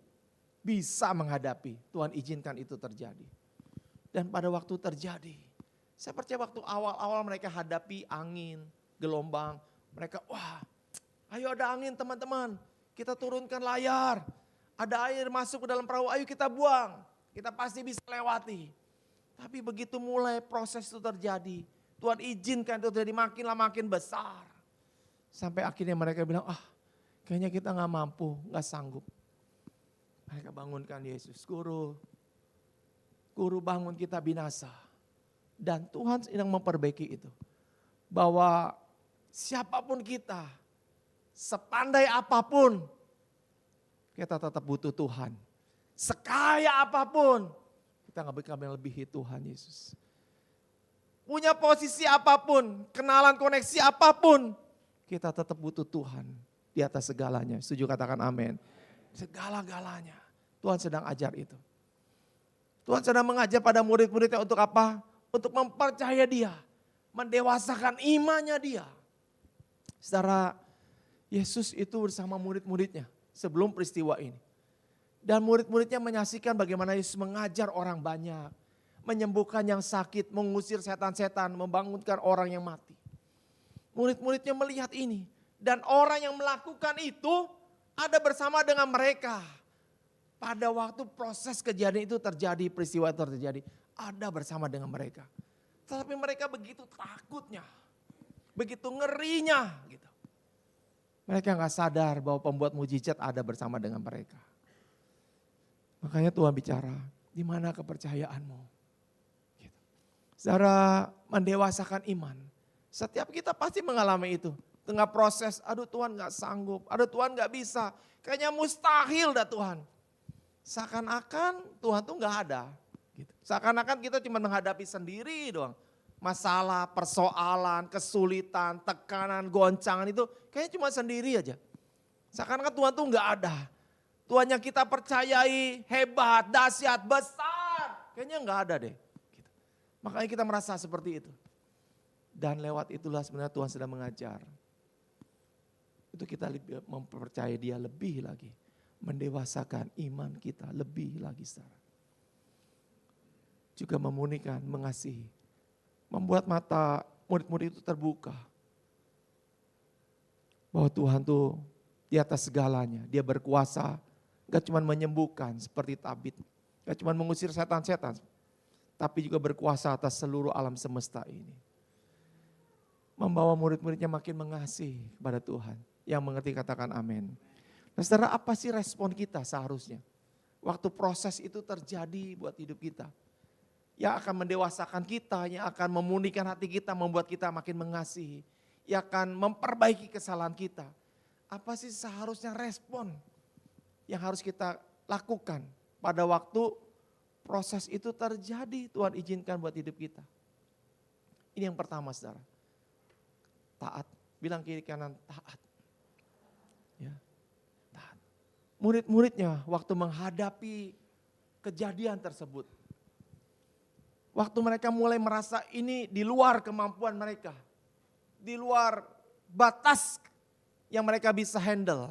bisa menghadapi. Tuhan izinkan itu terjadi. Dan pada waktu terjadi, saya percaya waktu awal-awal mereka hadapi angin, gelombang. Mereka wah ayo ada angin teman-teman, kita turunkan layar. Ada air masuk ke dalam perahu, ayo kita buang. Kita pasti bisa lewati. Tapi begitu mulai proses itu terjadi, Tuhan izinkan itu terjadi makin lama makin besar. Sampai akhirnya mereka bilang, kayaknya kita gak mampu, gak sanggup. Mereka bangunkan Yesus, guru bangun kita binasa. Dan Tuhan sedang memperbaiki itu. Bahwa siapapun kita, sepandai apapun, kita tetap butuh Tuhan. Sekaya apapun, kita gak bisa melebihi Tuhan Yesus. Punya posisi apapun, kenalan koneksi apapun, kita tetap butuh Tuhan di atas segalanya. Setuju katakan amin. Segala-galanya. Tuhan sedang ajar itu. Tuhan sedang mengajar pada murid-muridnya untuk apa? Untuk mempercaya dia. Mendewasakan imannya dia. Saudara, Yesus itu bersama murid-muridnya sebelum peristiwa ini. Dan murid-muridnya menyaksikan bagaimana Yesus mengajar orang banyak. Menyembuhkan yang sakit, mengusir setan-setan, membangunkan orang yang mati. Murid-muridnya melihat ini. Dan orang yang melakukan itu ada bersama dengan mereka. Pada waktu proses kejadian itu terjadi, peristiwa itu terjadi. Ada bersama dengan mereka. Tetapi mereka begitu takutnya. Begitu ngerinya. Gitu. Mereka gak sadar bahwa pembuat mujizat ada bersama dengan mereka. Makanya Tuhan bicara, di mana kepercayaanmu? Gitu. Saudara, mendewasakan iman. Setiap kita pasti mengalami itu. Tengah proses, aduh Tuhan gak sanggup, aduh Tuhan gak bisa. Kayaknya mustahil dah Tuhan. Seakan-akan Tuhan tuh gak ada. Gitu. Seakan-akan kita cuma menghadapi sendiri doang. Masalah, persoalan, kesulitan, tekanan, goncangan itu kayaknya cuma sendiri aja. Seakan-akan Tuhan tuh gak ada. Tuhan yang kita percayai hebat, dahsyat, besar. Kayaknya gak ada deh. Gitu. Makanya kita merasa seperti itu. Dan lewat itulah sebenarnya Tuhan sedang mengajar. Itu kita mempercayai dia lebih lagi. Mendewasakan iman kita lebih lagi saudara. Juga memurnikan, mengasihi. Membuat mata murid-murid itu terbuka. Bahwa Tuhan tuh di atas segalanya. Dia berkuasa. Gak cuma menyembuhkan seperti Tabit. Gak cuma mengusir setan-setan. Tapi juga berkuasa atas seluruh alam semesta ini. Membawa murid-muridnya makin mengasihi kepada Tuhan. Yang mengerti katakan amin. Nah saudara, apa sih respon kita seharusnya? Waktu proses itu terjadi buat hidup kita. Yang akan mendewasakan kita, yang akan memulihkan hati kita, membuat kita makin mengasihi. Yang akan memperbaiki kesalahan kita. Apa sih seharusnya respon yang harus kita lakukan pada waktu proses itu terjadi, Tuhan izinkan buat hidup kita. Ini yang pertama saudara. Taat, bilang kiri kanan taat. Ya, taat. Murid-muridnya waktu menghadapi kejadian tersebut. Waktu mereka mulai merasa ini di luar kemampuan mereka. Di luar batas yang mereka bisa handle.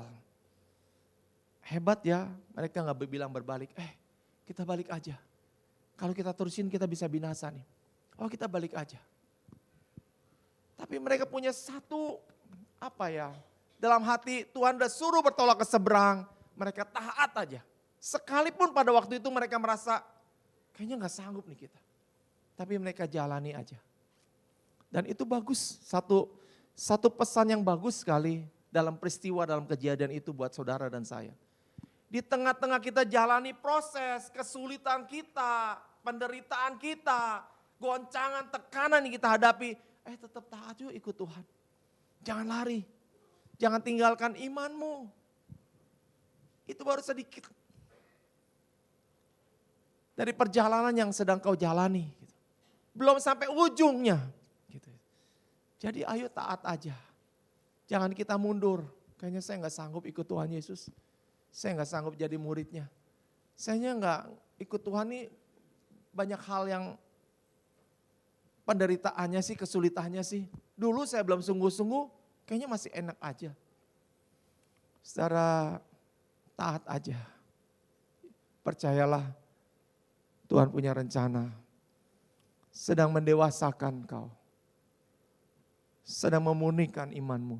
Hebat ya, mereka gak bilang berbalik, kita balik aja. Kalau kita terusin kita bisa binasa nih. Kita balik aja. Tapi mereka punya satu, dalam hati Tuhan udah suruh bertolak ke seberang, mereka taat aja. Sekalipun pada waktu itu mereka merasa, kayaknya gak sanggup nih kita. Tapi mereka jalani aja. Dan itu bagus, satu pesan yang bagus sekali dalam peristiwa, dalam kejadian itu buat saudara dan saya. Di tengah-tengah kita jalani proses, kesulitan kita, penderitaan kita, goncangan, tekanan yang kita hadapi, tetap taat yuk ikut Tuhan. Jangan lari, jangan tinggalkan imanmu. Itu baru sedikit dari perjalanan yang sedang kau jalani. Gitu. Belum sampai ujungnya. Gitu. Jadi ayo taat aja. Jangan kita mundur. Kayaknya saya gak sanggup ikut Tuhan Yesus. Saya gak sanggup jadi muridnya. Saya gak ikut Tuhan nih banyak hal yang penderitaannya sih, kesulitannya sih. Dulu saya belum sungguh-sungguh, kayaknya masih enak aja. Secara taat aja. Percayalah Tuhan punya rencana. Sedang mendewasakan kau. Sedang memurnikan imanmu.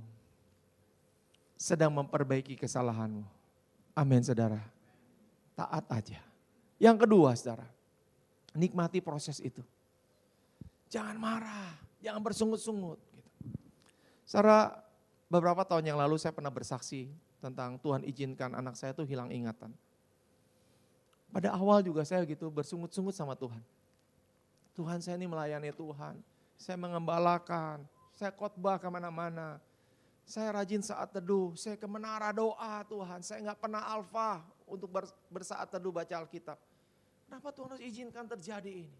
Sedang memperbaiki kesalahanmu. Amin saudara. Taat aja. Yang kedua saudara. Nikmati proses itu. Jangan marah, jangan bersungut-sungut. Gitu. Saudara, beberapa tahun yang lalu saya pernah bersaksi tentang Tuhan izinkan anak saya itu hilang ingatan. Pada awal juga saya gitu bersungut-sungut sama Tuhan. Tuhan, saya ini melayani Tuhan, saya mengembalakan, saya khotbah kemana-mana. Saya rajin saat teduh, saya ke menara doa Tuhan, saya nggak pernah alfa untuk bersaat teduh baca Alkitab. Kenapa Tuhan harus izinkan terjadi ini?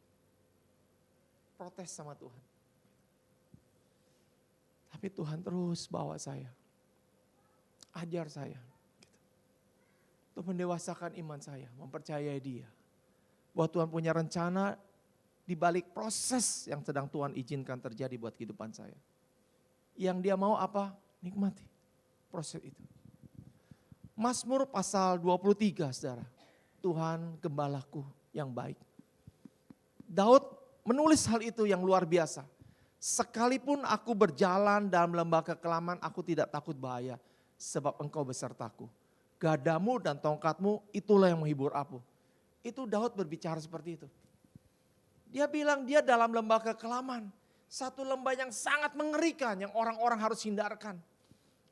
Protes sama Tuhan. Tapi Tuhan terus bawa saya, ajar saya. Gitu. Untuk mendewasakan iman saya, mempercayai Dia. Bahwa Tuhan punya rencana di balik proses yang sedang Tuhan izinkan terjadi buat kehidupan saya. Yang Dia mau apa? Nikmati proses itu. Mazmur pasal 23, saudara. Tuhan gembalaku yang baik. Daud menulis hal itu yang luar biasa. Sekalipun aku berjalan dalam lembah kekelaman, aku tidak takut bahaya. Sebab Engkau besertaku. Gadamu dan tongkatmu itulah yang menghibur aku. Itu Daud berbicara seperti itu. Dia bilang dia dalam lembah kekelaman. Satu lembah yang sangat mengerikan yang orang-orang harus hindarkan.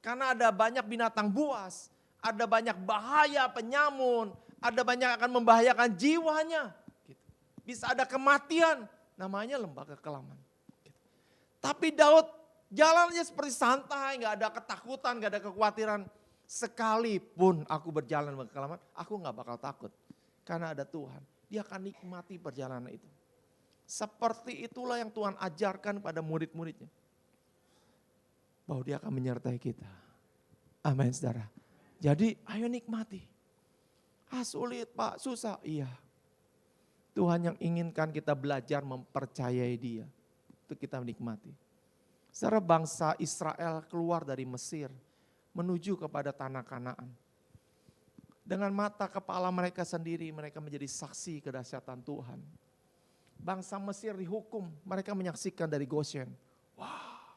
Karena ada banyak binatang buas, ada banyak bahaya penyamun, ada banyak akan membahayakan jiwanya. Gitu. Bisa ada kematian, namanya lembah kekelaman. Gitu. Tapi Daud jalannya seperti santai, gak ada ketakutan, gak ada kekhawatiran. Sekalipun aku berjalan lembah kekelaman, aku gak bakal takut. Karena ada Tuhan, Dia akan nikmati perjalanan itu. Seperti itulah yang Tuhan ajarkan pada murid-muridnya. Bahwa Dia akan menyertai kita. Amin, saudara. Jadi ayo nikmati. Sulit Pak, susah. Iya. Tuhan yang inginkan kita belajar mempercayai Dia. Untuk kita menikmati. Saudara, bangsa Israel keluar dari Mesir. Menuju kepada tanah Kanaan. Dengan mata kepala mereka sendiri, mereka menjadi saksi kedahsyatan Tuhan. Bangsa Mesir dihukum, mereka menyaksikan dari Goshen. Wah,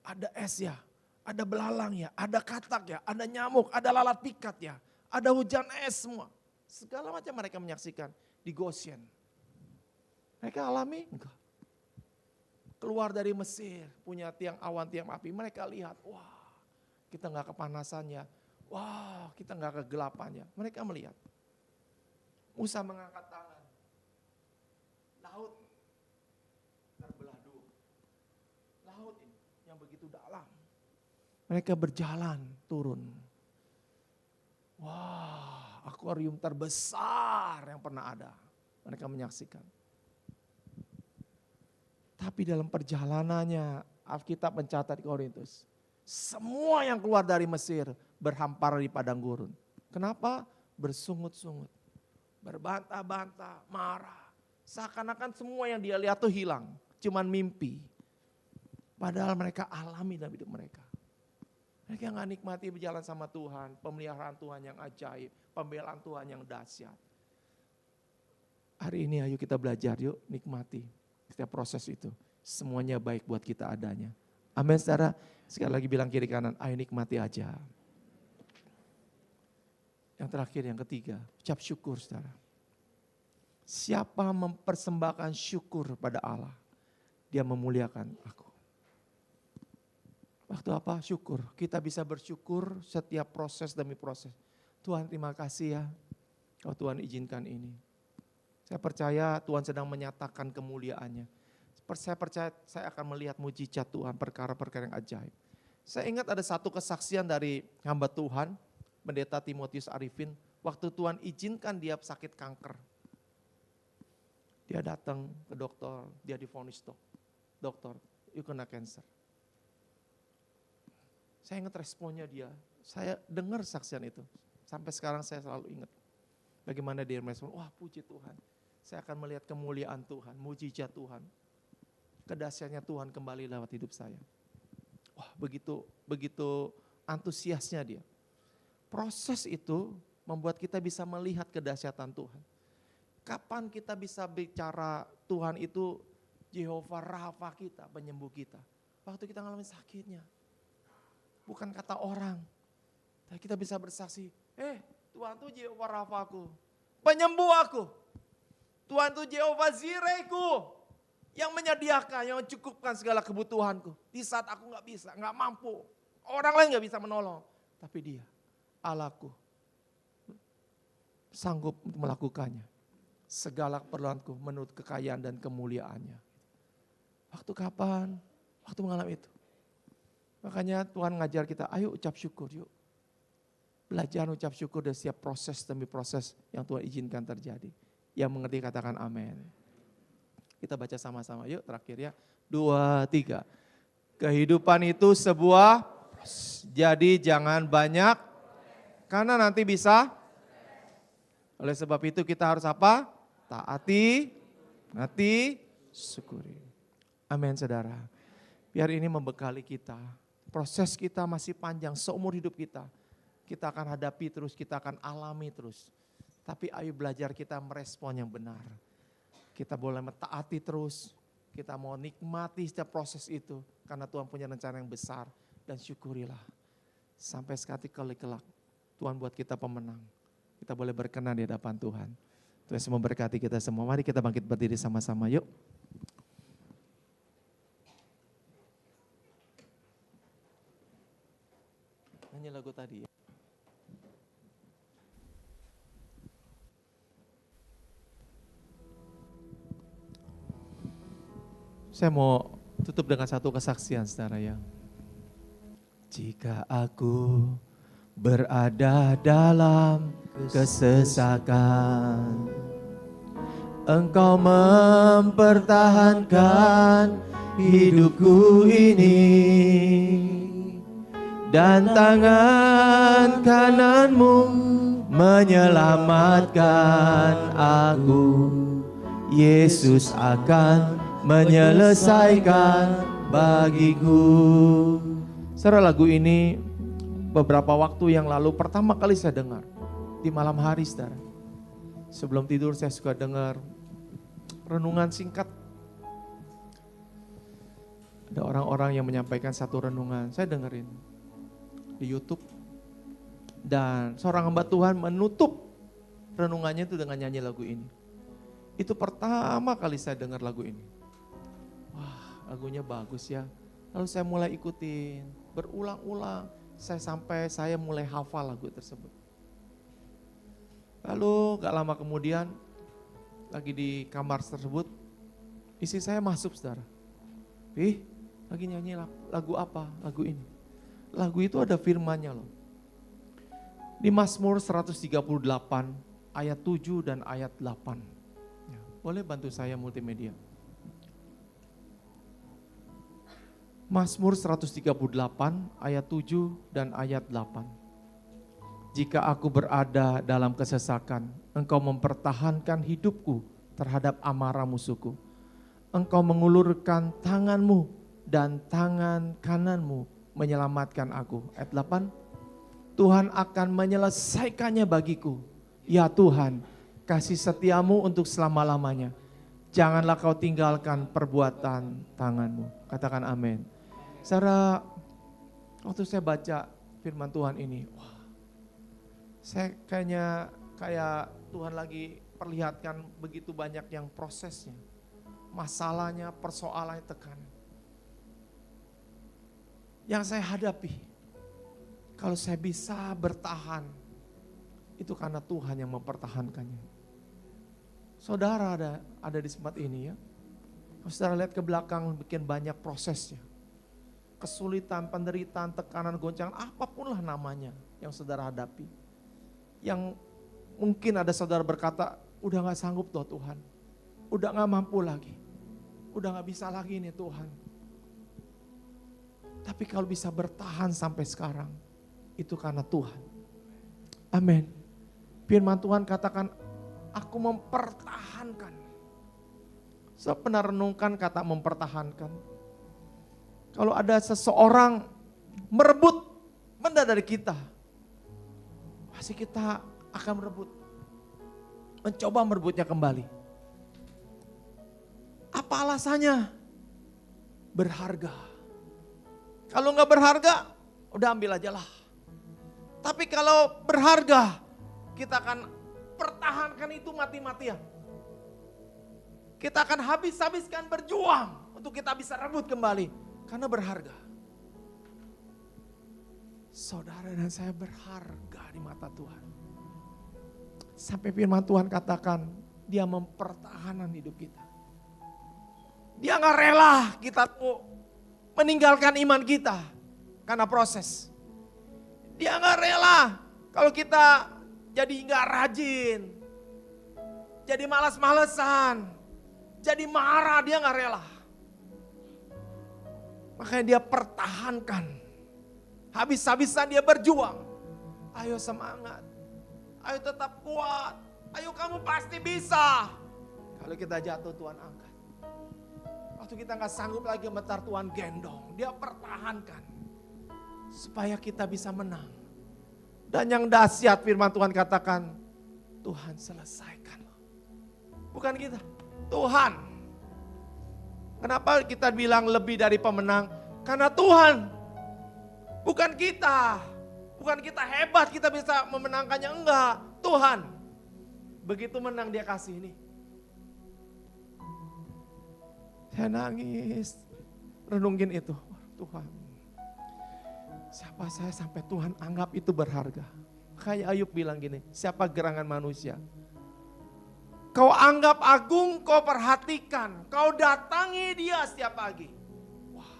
ada es ya, ada belalang ya, ada katak ya, ada nyamuk, ada lalat pikat ya, ada hujan es semua. Segala macam mereka menyaksikan di Goshen. Mereka alami? Enggak. Keluar dari Mesir, punya tiang awan, tiang api, mereka lihat, wah kita gak kepanasannya, wah kita gak kegelapannya. Mereka melihat. Musa mengangkat tangan. Laut terbelah dua. Laut ini yang begitu dalam. Mereka berjalan turun. Wah, akuarium terbesar yang pernah ada. Mereka menyaksikan. Tapi dalam perjalanannya Alkitab mencatat di Korintus. Semua yang keluar dari Mesir berhampar di padang gurun. Kenapa? Bersungut-sungut. Berbantah-bantah, marah. Seakan-akan semua yang dia lihat tuh hilang. Cuman mimpi. Padahal mereka alami dalam hidup mereka. Mereka gak nikmati berjalan sama Tuhan. Pemeliharaan Tuhan yang ajaib. Pembelaan Tuhan yang dahsyat. Hari ini ayo kita belajar yuk nikmati. Setiap proses itu. Semuanya baik buat kita adanya. Amin, saudara. Sekali lagi bilang kiri kanan. Ayo nikmati aja. Yang terakhir, yang ketiga. Ucap syukur, saudara. Siapa mempersembahkan syukur pada Allah, Dia memuliakan aku. Waktu apa? Syukur. Kita bisa bersyukur setiap proses demi proses. Tuhan terima kasih ya, kalau Tuhan izinkan ini. Saya percaya Tuhan sedang menyatakan kemuliaannya. Saya percaya saya akan melihat mujizat Tuhan, perkara-perkara yang ajaib. Saya ingat ada satu kesaksian dari hamba Tuhan, Pendeta Timotius Arifin, waktu Tuhan izinkan dia sakit kanker. Dia datang ke dokter, dia divonis dokter, you kena cancer. Saya ingat responnya dia, saya dengar saksian itu. Sampai sekarang saya selalu ingat. Bagaimana dia merespon, wah puji Tuhan. Saya akan melihat kemuliaan Tuhan, mujizat Tuhan. Kedahsyatnya Tuhan kembali lewat hidup saya. Wah begitu antusiasnya dia. Proses itu membuat kita bisa melihat kedahsyatan Tuhan. Kapan kita bisa bicara Tuhan itu Jehovah Rafa kita, penyembuh kita. Waktu kita ngalamin sakitnya. Bukan kata orang. Tapi kita bisa bersaksi, Tuhan tuh Jehovah Rafa aku, penyembuh aku. Tuhan itu Jehovah Zireku. Yang menyediakan, yang mencukupkan segala kebutuhanku. Di saat aku gak bisa, gak mampu. Orang lain gak bisa menolong. Tapi Dia, Allahku, sanggup untuk melakukannya. Segala keperluanku menurut kekayaan dan kemuliaannya. Waktu kapan? Waktu mengalami itu. Makanya Tuhan ngajar kita, ayo ucap syukur yuk. Belajar ucap syukur dari setiap proses demi proses yang Tuhan izinkan terjadi. Yang mengerti katakan amin. Kita baca sama-sama yuk terakhir ya. 2, 3. Kehidupan itu sebuah proses. Jadi jangan banyak karena nanti bisa. Oleh sebab itu kita harus apa? Taati, ngerti, syukuri. Amin saudara. Biar ini membekali kita. Proses kita masih panjang seumur hidup kita. Kita akan hadapi terus, kita akan alami terus. Tapi ayo belajar kita merespon yang benar. Kita boleh mentaati terus, kita mau nikmati setiap proses itu. Karena Tuhan punya rencana yang besar dan syukurilah. Sampai sekali kelak, Tuhan buat kita pemenang. Kita boleh berkenan di hadapan Tuhan. Tuhan semua memberkati kita semua. Mari kita bangkit berdiri sama-sama yuk. Nyanyi lagu tadi ya. Saya mau tutup dengan satu kesaksian saudara ya. Jika aku berada dalam kesesakan, Engkau mempertahankan hidupku ini. Dan tangan kananmu menyelamatkan aku. Yesus akan menyelesaikan bagiku. Saudara, lagu ini beberapa waktu yang lalu pertama kali saya dengar di malam hari saudara. Sebelum tidur saya suka dengar renungan singkat. Ada orang-orang yang menyampaikan satu renungan, saya dengerin di YouTube. Dan seorang hamba Tuhan menutup renungannya itu dengan nyanyi lagu ini. Itu pertama kali saya dengar lagu ini. Wah, lagunya bagus ya. Lalu saya mulai ikutin, berulang-ulang. Sampai saya mulai hafal lagu tersebut. Lalu gak lama kemudian, lagi di kamar tersebut, istri saya masuk saudara. Lagi nyanyi lagu apa? Lagu ini. Lagu itu ada firmannya loh. Di Mazmur 138 ayat 7 dan ayat 8. Ya, boleh bantu saya multimedia. Mazmur 138 ayat 7 dan ayat 8. Jika aku berada dalam kesesakan, Engkau mempertahankan hidupku terhadap amarah musuhku. Engkau mengulurkan tanganmu dan tangan kananmu menyelamatkan aku. Ayat 8. Tuhan akan menyelesaikannya bagiku. Ya Tuhan, kasih setiamu untuk selama-lamanya. Janganlah kau tinggalkan perbuatan tanganmu. Katakan amin. Saudara, waktu saya baca firman Tuhan ini, wah, saya kayak Tuhan lagi perlihatkan begitu banyak yang prosesnya, masalahnya, persoalannya, tekanan. Yang saya hadapi, kalau saya bisa bertahan, itu karena Tuhan yang mempertahankannya. Saudara ada di tempat ini ya, kalau saudara lihat ke belakang bikin banyak prosesnya. Kesulitan, penderitaan, tekanan, goncangan, apapun lah namanya yang saudara hadapi. Yang mungkin ada saudara berkata, udah gak sanggup toh Tuhan. Udah gak mampu lagi. Udah gak bisa lagi nih Tuhan. Tapi kalau bisa bertahan sampai sekarang, itu karena Tuhan. Amin. Firman Tuhan katakan, aku mempertahankan. Saya pernah renungkan kata mempertahankan. Kalau ada seseorang merebut benda dari kita, pasti kita akan merebut. Mencoba merebutnya kembali. Apa alasannya? Berharga. Kalau nggak berharga, udah ambil aja lah. Tapi kalau berharga, kita akan pertahankan itu mati-matian. Kita akan habis-habiskan berjuang untuk kita bisa rebut kembali. Karena berharga. Saudara dan saya berharga di mata Tuhan. Sampai firman Tuhan katakan, dia mempertahankan hidup kita. Dia gak rela kita tuh meninggalkan iman kita karena proses. Dia gak rela kalau kita jadi gak rajin, jadi malas-malesan, jadi marah, dia gak rela. Makanya dia pertahankan. Habis-habisan dia berjuang. Ayo semangat, ayo tetap kuat, ayo kamu pasti bisa. Kalau kita jatuh Tuhan angkat. Waktu kita gak sanggup lagi gemetar Tuhan gendong, dia pertahankan. Supaya kita bisa menang. Dan yang dahsyat firman Tuhan katakan, Tuhan selesaikan. Bukan kita, Tuhan. Kenapa kita bilang lebih dari pemenang? Karena Tuhan, bukan kita. Bukan kita hebat, kita bisa memenangkannya, enggak. Tuhan, begitu menang dia kasih ini. Saya nangis, renungin itu, Tuhan. Siapa saya sampai Tuhan anggap itu berharga. Kayak Ayub bilang gini, siapa gerangan manusia? Kau anggap agung, kau perhatikan, kau datangi dia setiap pagi. Wah,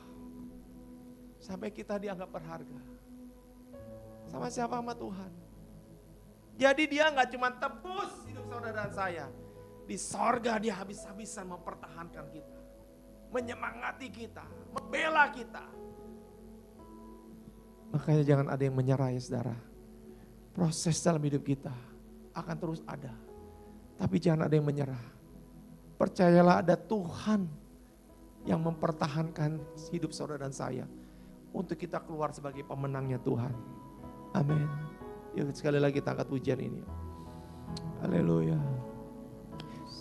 sampai kita dianggap berharga. Sama siapa? Sama Tuhan. Jadi dia gak cuma tebus hidup saudara dan saya. Di sorga dia habis-habisan mempertahankan kita. Menyemangati kita, membela kita. Makanya jangan ada yang menyerah ya saudara. Proses dalam hidup kita akan terus ada. Tapi jangan ada yang menyerah. Percayalah ada Tuhan yang mempertahankan hidup saudara dan saya. Untuk kita keluar sebagai pemenangnya Tuhan. Amin. Yuk sekali lagi kita angkat pujian ini. Haleluya.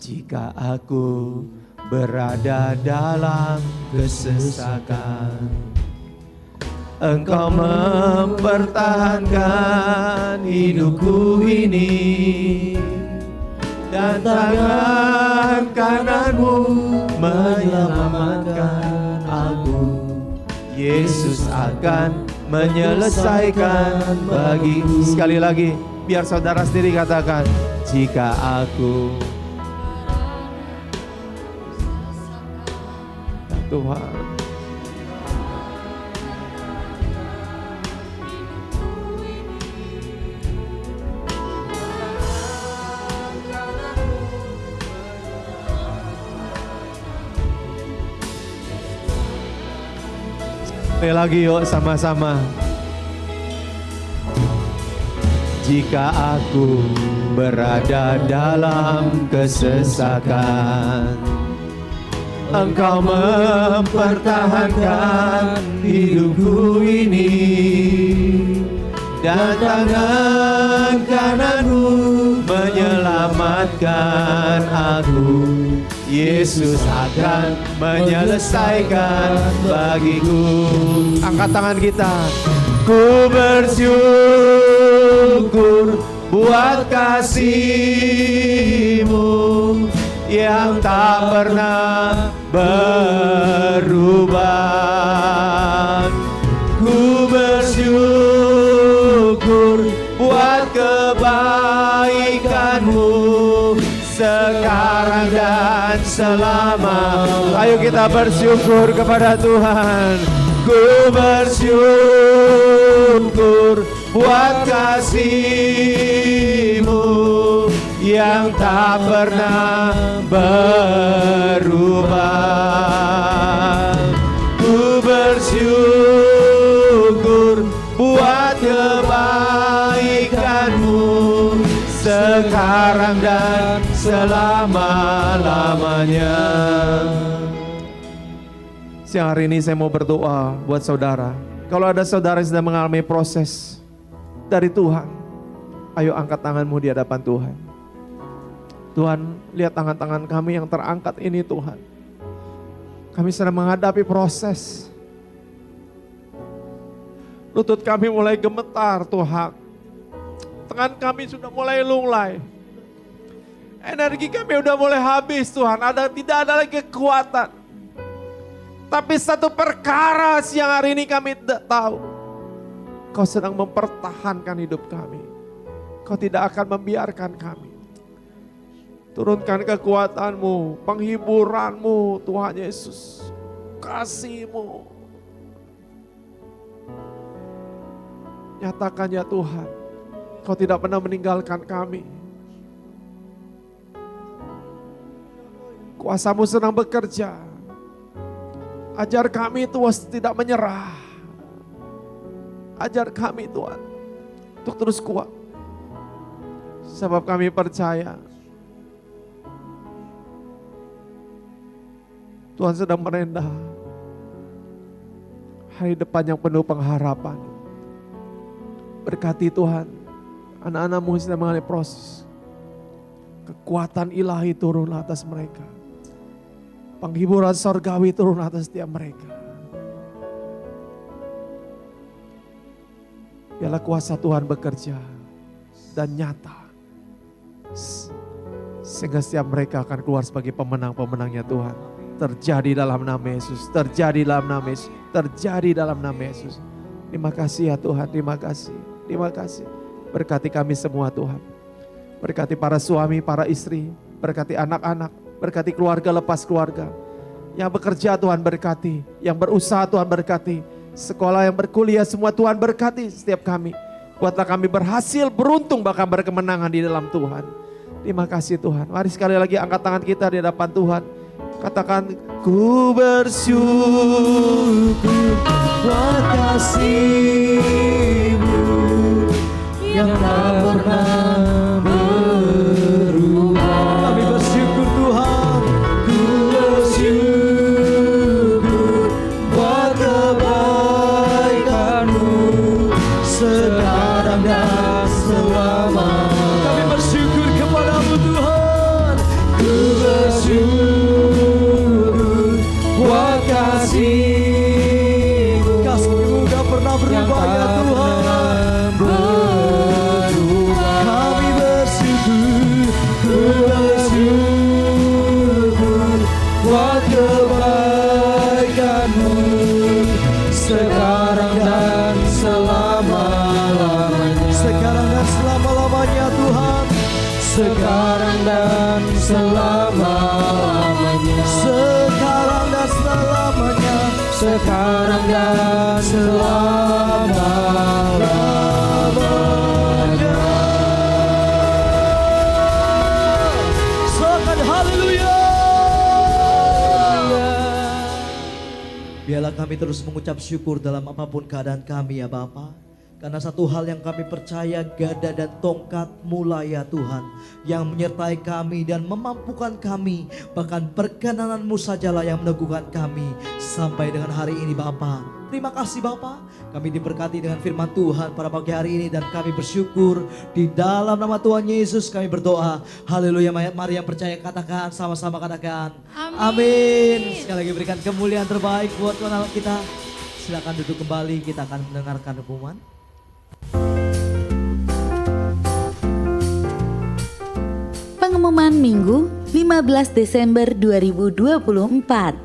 Jika aku berada dalam kesesakan, Engkau mempertahankan hidupku ini, dan tangan kananmu menyelamatkan aku. Yesus akan menyelesaikan bagiku. Sekali lagi, biar saudara sendiri katakan, jika aku Tuhan. Sekali lagi yuk sama-sama. Jika aku berada dalam kesesakan, Engkau mempertahankan hidupku ini, dan tangan kananmu menyelamatkan aku. Yesus akan menyelesaikan bagiku. Angkat tangan kita. Ku bersyukur buat kasih-Mu yang tak pernah berubah. Ku bersyukur buat kebaikan-Mu sekarang dan selama. Ayo kita bersyukur kepada Tuhan. Ku bersyukur buat kasih-Mu yang tak pernah berubah. Ku bersyukur buat kebaikan-Mu sekarang dan selama-lamanya. Siang hari ini saya mau berdoa buat saudara. Kalau ada saudara yang sedang mengalami proses dari Tuhan, ayo angkat tanganmu di hadapan Tuhan. Tuhan, lihat tangan-tangan kami yang terangkat ini Tuhan. Kami sedang menghadapi proses. Lutut kami mulai gemetar Tuhan. Tangan kami sudah mulai lunglai. Energi kami udah mulai habis Tuhan, tidak ada lagi kekuatan. Tapi satu perkara siang hari ini kami tahu. Kau sedang mempertahankan hidup kami. Kau tidak akan membiarkan kami. Turunkan kekuatan-Mu, penghiburan-Mu Tuhan Yesus. Kasih-Mu. Nyatakan ya Tuhan, Kau tidak pernah meninggalkan kami. Kuasa-Mu sedang bekerja. Ajar kami Tuhan tidak menyerah. Ajar kami Tuhan untuk terus kuat. Sebab kami percaya Tuhan sedang merendah hari depan yang penuh pengharapan. Berkati Tuhan, anak-anak-Mu sedang mengalami proses. Kekuatan ilahi turun atas mereka. Penghiburan sorgawi turun atas setiap mereka. Biarlah kuasa Tuhan bekerja dan nyata. Sehingga setiap mereka akan keluar sebagai pemenang-pemenangnya Tuhan. Terjadi dalam nama Yesus, terjadi dalam nama Yesus, terjadi dalam nama Yesus. Terima kasih ya Tuhan, terima kasih, terima kasih. Berkati kami semua Tuhan. Berkati para suami, para istri, berkati anak-anak, berkati keluarga lepas keluarga. Yang bekerja Tuhan berkati, yang berusaha Tuhan berkati. Sekolah yang berkuliah semua Tuhan berkati setiap kami. Buatlah kami berhasil, beruntung bahkan berkemenangan di dalam Tuhan. Terima kasih Tuhan. Mari sekali lagi angkat tangan kita di hadapan Tuhan. Katakan, ku bersyukur buat kasih-Mu yang tak pernah berubah. Kami bersyukur Tuhan. Ku bersyukur buat kebaikan-Mu sekarang dan selamanya. Kami bersyukur kepada-Mu Tuhan. Ku bersyukur buat kasih-Mu. Kasih-Mu gak pernah berubah ya Tuhan. Kami bersyukur, ku bersyukur buat kebaikan-Mu sekarang dan selama-lamanya. Sekarang dan selama-lamanya Tuhan. Sekarang dan selama-lamanya. Sekarang dan selamanya. Sekarang dan selama-lamanya. Sokan haleluya. Biarlah kami terus mengucap syukur dalam apapun keadaan kami ya Bapa. Karena satu hal yang kami percaya, gada dan tongkat mulai ya Tuhan, yang menyertai kami dan memampukan kami. Bahkan perkenanan-Mu sajalah yang meneguhkan kami sampai dengan hari ini Bapa. Terima kasih Bapa, kami diberkati dengan firman Tuhan pada pagi hari ini. Dan kami bersyukur di dalam nama Tuhan Yesus kami berdoa. Haleluya. Mari yang percaya katakan, sama-sama katakan amin. Sekali lagi berikan kemuliaan terbaik buat Tuhan Allah kita. Silakan duduk kembali, kita akan mendengarkan pengumuman. Pengumuman Minggu 15 Desember 2024.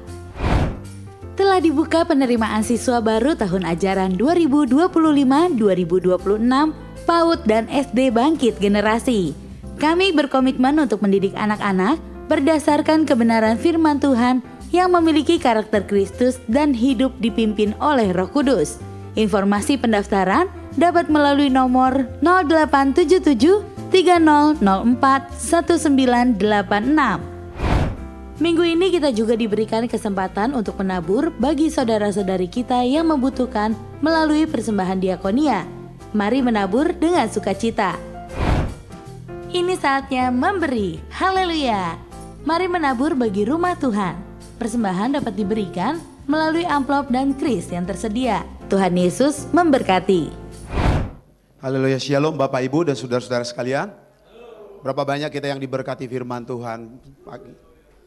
Telah dibuka penerimaan siswa baru tahun ajaran 2025-2026 PAUD dan SD Bangkit Generasi. Kami berkomitmen untuk mendidik anak-anak berdasarkan kebenaran firman Tuhan yang memiliki karakter Kristus dan hidup dipimpin oleh Roh Kudus. Informasi pendaftaran dapat melalui nomor 0877 3004 1986. Minggu ini kita juga diberikan kesempatan untuk menabur bagi saudara-saudari kita yang membutuhkan melalui persembahan diakonia. Mari menabur dengan sukacita. Ini saatnya memberi. Haleluya. Mari menabur bagi rumah Tuhan. Persembahan dapat diberikan melalui amplop dan kris yang tersedia. Tuhan Yesus memberkati. Haleluya, shalom Bapak Ibu dan saudara-saudara sekalian. Berapa banyak kita yang diberkati firman Tuhan pagi.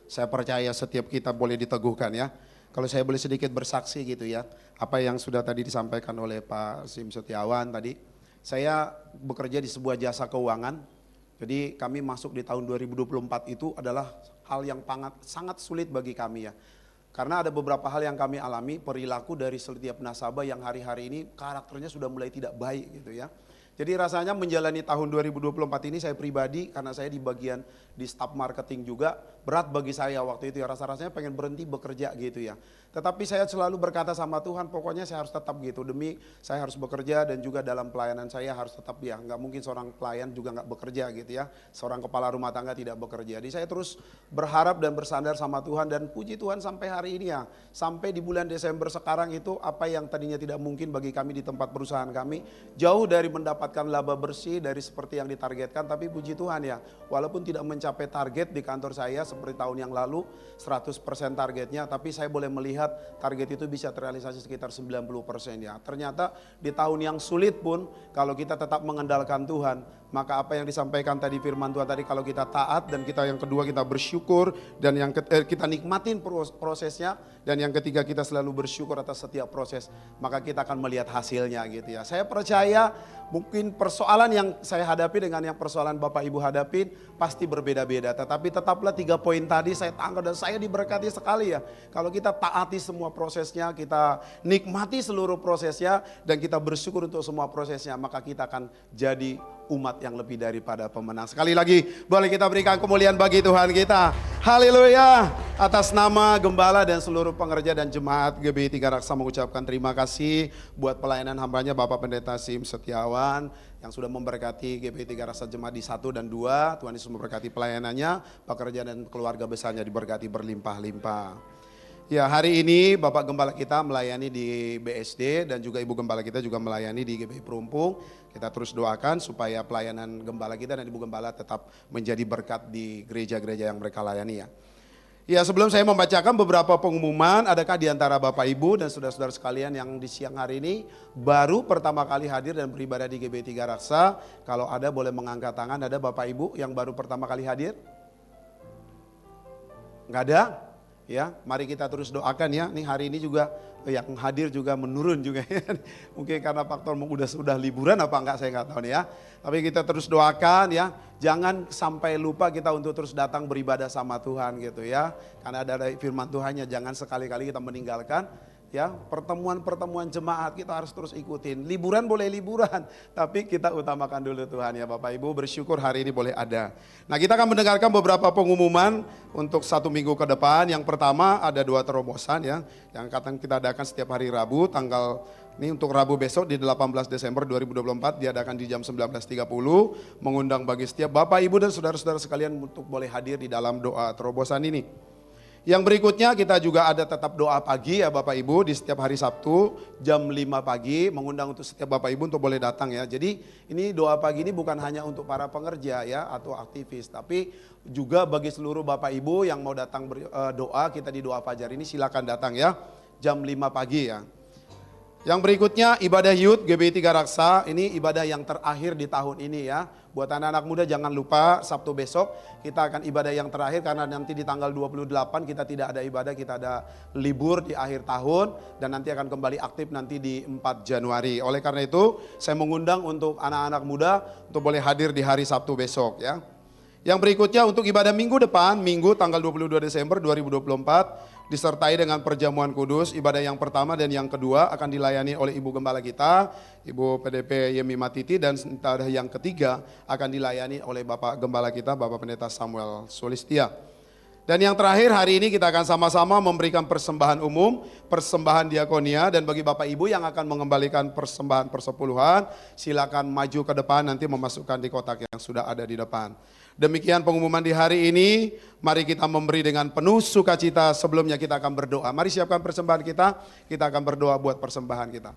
Saya percaya setiap kita boleh diteguhkan ya. Kalau saya boleh sedikit bersaksi gitu ya. Apa yang sudah tadi disampaikan oleh Pak Sim Setiawan tadi. Saya bekerja di sebuah jasa keuangan. Jadi kami masuk di tahun 2024 itu adalah hal yang sangat sulit bagi kami ya. Karena ada beberapa hal yang kami alami, perilaku dari setiap nasabah yang hari-hari ini karakternya sudah mulai tidak baik gitu ya. Jadi rasanya menjalani tahun 2024 ini saya pribadi, karena saya di bagian di staff marketing juga, berat bagi saya waktu itu ya, rasa-rasanya pengen berhenti bekerja gitu ya. Tetapi saya selalu berkata sama Tuhan, pokoknya saya harus tetap gitu, demi saya harus bekerja dan juga dalam pelayanan saya harus tetap ya. Nggak mungkin seorang pelayan juga nggak bekerja gitu ya, seorang kepala rumah tangga tidak bekerja. Jadi saya terus berharap dan bersandar sama Tuhan, dan puji Tuhan sampai hari ini ya, sampai di bulan Desember sekarang itu apa yang tadinya tidak mungkin bagi kami di tempat perusahaan kami, jauh dari mendapatkan laba bersih dari seperti yang ditargetkan, tapi puji Tuhan ya, walaupun tidak mencapai target di kantor saya seperti tahun yang lalu 100% targetnya, tapi saya boleh melihat target itu bisa terrealisasi sekitar 90% ya. Ternyata di tahun yang sulit pun kalau kita tetap mengandalkan Tuhan, maka apa yang disampaikan tadi firman Tuhan tadi, kalau kita taat dan kita yang kedua kita bersyukur dan yang kita nikmatin prosesnya, dan yang ketiga kita selalu bersyukur atas setiap proses, maka kita akan melihat hasilnya gitu ya. Saya percaya mungkin persoalan yang saya hadapi dengan yang persoalan Bapak Ibu hadapin pasti berbeda-beda, tetapi tetaplah 3 poin tadi saya tangkap dan saya diberkati sekali ya. Kalau kita taati semua prosesnya, kita nikmati seluruh prosesnya, dan kita bersyukur untuk semua prosesnya, maka kita akan jadi umat yang lebih daripada pemenang. Sekali lagi boleh kita berikan kemuliaan bagi Tuhan kita. Haleluya. Atas nama Gembala dan seluruh pengerja dan jemaat GBI Tiga Raksa mengucapkan terima kasih buat pelayanan hambanya Bapak Pendeta Sim Setiawan yang sudah memberkati GBI Tiga Raksa jemaat di 1 dan 2. Tuhan Yesus memberkati pelayanannya, pekerjaan dan keluarga besarnya diberkati berlimpah-limpah. Ya, hari ini Bapak Gembala kita melayani di BSD dan juga Ibu Gembala kita juga melayani di GBI Perumpung. Kita terus doakan supaya pelayanan Gembala kita dan Ibu Gembala tetap menjadi berkat di gereja-gereja yang mereka layani ya. Ya, sebelum saya membacakan beberapa pengumuman, adakah di antara Bapak Ibu dan saudara-saudara sekalian yang di siang hari ini baru pertama kali hadir dan beribadah di GBI Tiga Raksa? Kalau ada boleh mengangkat tangan. Ada Bapak Ibu yang baru pertama kali hadir? Enggak ada? Ya, mari kita terus doakan ya. Nih hari ini juga yang hadir juga menurun juga ya. Mungkin karena faktor sudah liburan apa enggak saya enggak tahu nih ya. Tapi kita terus doakan ya. Jangan sampai lupa kita untuk terus datang beribadah sama Tuhan gitu ya. Karena ada firman Tuhannya, jangan sekali-kali kita meninggalkan ya pertemuan-pertemuan jemaat, kita harus terus ikutin. Liburan boleh liburan, tapi kita utamakan dulu Tuhan ya Bapak Ibu. Bersyukur hari ini boleh ada. Nah, kita akan mendengarkan beberapa pengumuman untuk 1 minggu ke depan. Yang pertama ada 2 terobosan ya, yang akan kita adakan setiap hari Rabu. Tanggal ini untuk Rabu besok di 18 Desember 2024 diadakan di jam 19.30. Mengundang bagi setiap Bapak Ibu dan saudara-saudara sekalian untuk boleh hadir di dalam doa terobosan ini. Yang berikutnya kita juga ada tetap doa pagi ya Bapak Ibu di setiap hari Sabtu jam 5 pagi, mengundang untuk setiap Bapak Ibu untuk boleh datang ya. Jadi ini doa pagi ini bukan hanya untuk para pengerja ya atau aktivis, tapi juga bagi seluruh Bapak Ibu yang mau datang doa kita di doa fajar ini, silakan datang ya jam 5 pagi ya. Yang berikutnya ibadah youth GBI Tiga Raksa, ini ibadah yang terakhir di tahun ini ya. Buat anak-anak muda jangan lupa Sabtu besok kita akan ibadah yang terakhir, karena nanti di tanggal 28 kita tidak ada ibadah, kita ada libur di akhir tahun dan nanti akan kembali aktif nanti di 4 Januari. Oleh karena itu saya mengundang untuk anak-anak muda untuk boleh hadir di hari Sabtu besok ya. Yang berikutnya untuk ibadah minggu depan, Minggu tanggal 22 Desember 2024 disertai dengan perjamuan kudus. Ibadah yang pertama dan yang kedua akan dilayani oleh Ibu Gembala kita, Ibu PDP Yemi Matiti, dan yang ketiga akan dilayani oleh Bapak Gembala kita, Bapak Pendeta Samuel Solistia. Dan yang terakhir hari ini kita akan sama-sama memberikan persembahan umum, persembahan diakonia, dan bagi Bapak Ibu yang akan mengembalikan persembahan persepuluhan, silakan maju ke depan nanti memasukkan di kotak yang sudah ada di depan. Demikian pengumuman di hari ini, mari kita memberi dengan penuh sukacita. Sebelumnya kita akan berdoa. Mari siapkan persembahan kita akan berdoa buat persembahan kita.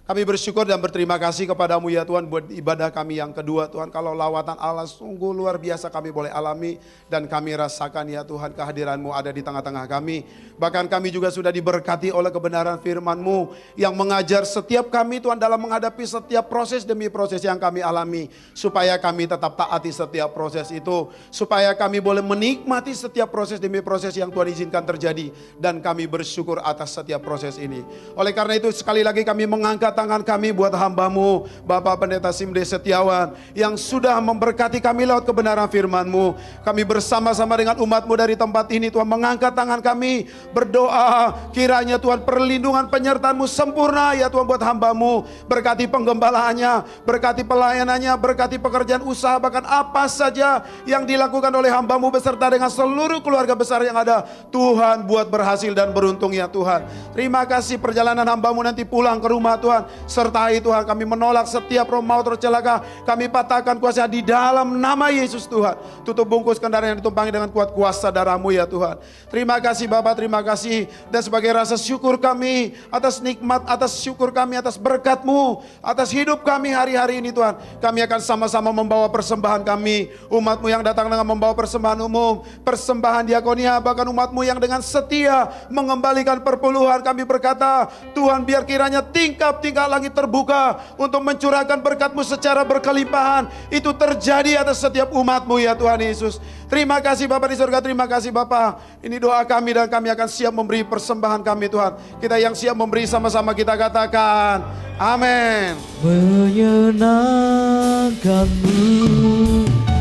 Kami bersyukur dan berterima kasih kepadamu ya Tuhan buat ibadah kami yang kedua Tuhan. Kalau lawatan Allah sungguh luar biasa kami boleh alami dan kami rasakan ya Tuhan kehadiran-Mu ada di tengah-tengah kami. Bahkan kami juga sudah diberkati oleh kebenaran firman-Mu yang mengajar setiap kami Tuhan dalam menghadapi setiap proses demi proses yang kami alami. Supaya kami tetap taati setiap proses itu. Supaya kami boleh menikmati setiap proses demi proses yang Tuhan izinkan terjadi. Dan kami bersyukur atas setiap proses ini. Oleh karena itu sekali lagi kami mengangkat angkat tangan kami buat hamba-Mu, Bapak Pendeta Simde Setiawan, yang sudah memberkati kami lewat kebenaran firman-Mu. Kami bersama-sama dengan umat-Mu dari tempat ini, Tuhan, mengangkat tangan kami, berdoa, kiranya Tuhan perlindungan penyertaan-Mu sempurna ya Tuhan buat hamba-Mu. Berkati penggembalaannya, berkati pelayanannya, berkati pekerjaan usaha, bahkan apa saja yang dilakukan oleh hamba-Mu beserta dengan seluruh keluarga besar yang ada. Tuhan buat berhasil dan beruntung ya Tuhan. Terima kasih perjalanan hamba-Mu nanti pulang ke rumah Tuhan. Sertai Tuhan, kami menolak setiap roh maut tercelaka. Kami patahkan kuasa di dalam nama Yesus Tuhan. Tutup bungkus kendaraan yang ditumpangi dengan kuat kuasa darah-Mu ya Tuhan. Terima kasih Bapak, terima kasih. Dan sebagai rasa syukur kami atas nikmat, atas syukur kami atas berkat-Mu, atas hidup kami hari-hari ini Tuhan. Kami akan sama-sama membawa persembahan kami. Umat-Mu yang datang dengan membawa persembahan umum, persembahan diakonia, bahkan umat-Mu yang dengan setia mengembalikan perpuluhan. Kami berkata, Tuhan biar kiranya tingkap-tingkap langit terbuka untuk mencurahkan berkat-Mu secara berkelimpahan. Itu terjadi atas setiap umat-Mu ya Tuhan Yesus. Terima kasih Bapak di surga, terima kasih Bapak. Ini doa kami dan kami akan siap memberi persembahan kami Tuhan. Kita yang siap memberi sama-sama kita katakan, amin. Menyenangkanmu,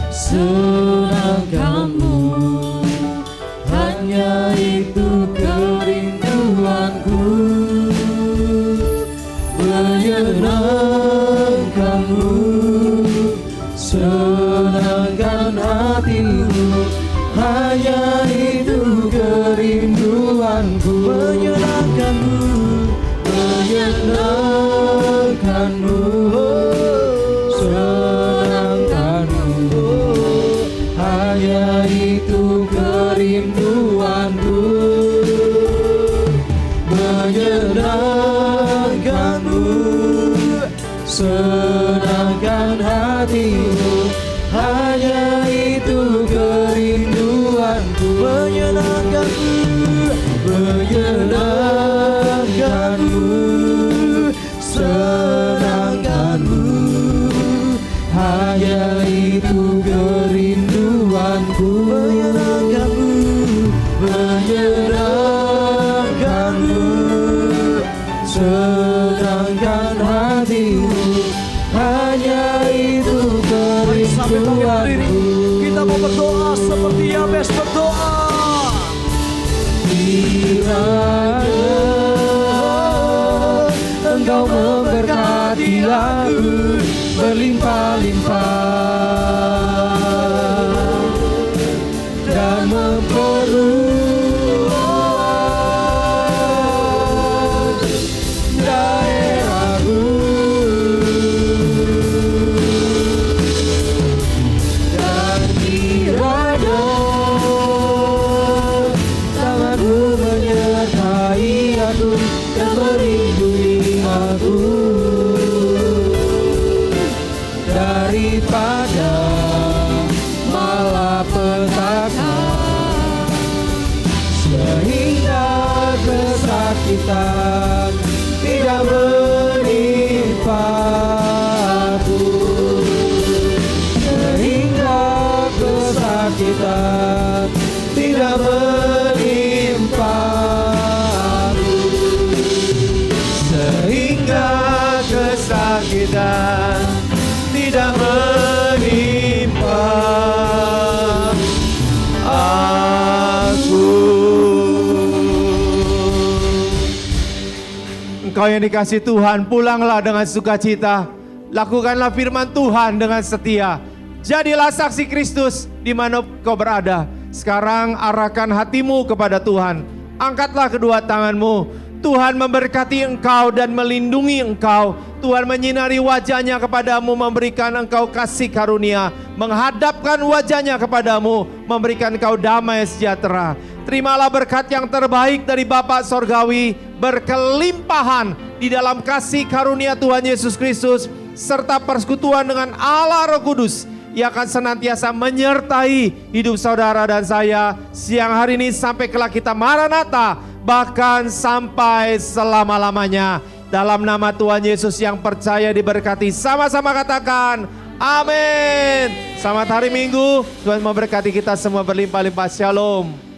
senangkanmu, hanya itu kerinduanku. Menyenangkanmu, senangkan hatimu, hanya itu kerinduanku. Menyenangkanmu, menyenangkanmu, senangkanmu, hanya itu kerinduanku. Menyenangkanmu, senangkan hatimu, hanya itu kerinduanku. Menyenangkanmu, menyenangkanmu, senangkanmu, hanya itu kerinduanku. Menyenangkanmu, menyenangkanmu, senangkan hatimu, hanya itu kerinduanku. Kita mau berdoa seperti Yabes berdoa. Kiranya Engkau memberkati aku berlimpah-limpah dan memperluas daerahku, dan kiranya tangan-Mu menyertai aku dan melindungi aku daripada malapetaka, sehingga kesakitan tidak menimpa aku, sehingga kesakitan tidak menimpa aku, sehingga kesakitan tidak menimpa aku. Engkau yang dikasih Tuhan, pulanglah dengan sukacita. Lakukanlah firman Tuhan dengan setia. Jadilah saksi Kristus di mana kau berada. Sekarang arahkan hatimu kepada Tuhan. Angkatlah kedua tanganmu. Tuhan memberkati engkau dan melindungi engkau. Tuhan menyinari wajahnya kepadamu, memberikan engkau kasih karunia. Menghadapkan wajahnya kepadamu, memberikan engkau damai sejahtera. Terimalah berkat yang terbaik dari Bapa Sorgawi, berkelimpahan di dalam kasih karunia Tuhan Yesus Kristus, serta persekutuan dengan Allah Roh Kudus. Ia akan senantiasa menyertai hidup saudara dan saya siang hari ini sampai kelak kita Maranatha, bahkan sampai selama-lamanya. Dalam nama Tuhan Yesus yang percaya diberkati, sama-sama katakan amin. Selamat hari Minggu, Tuhan memberkati kita semua berlimpah-limpah. Shalom.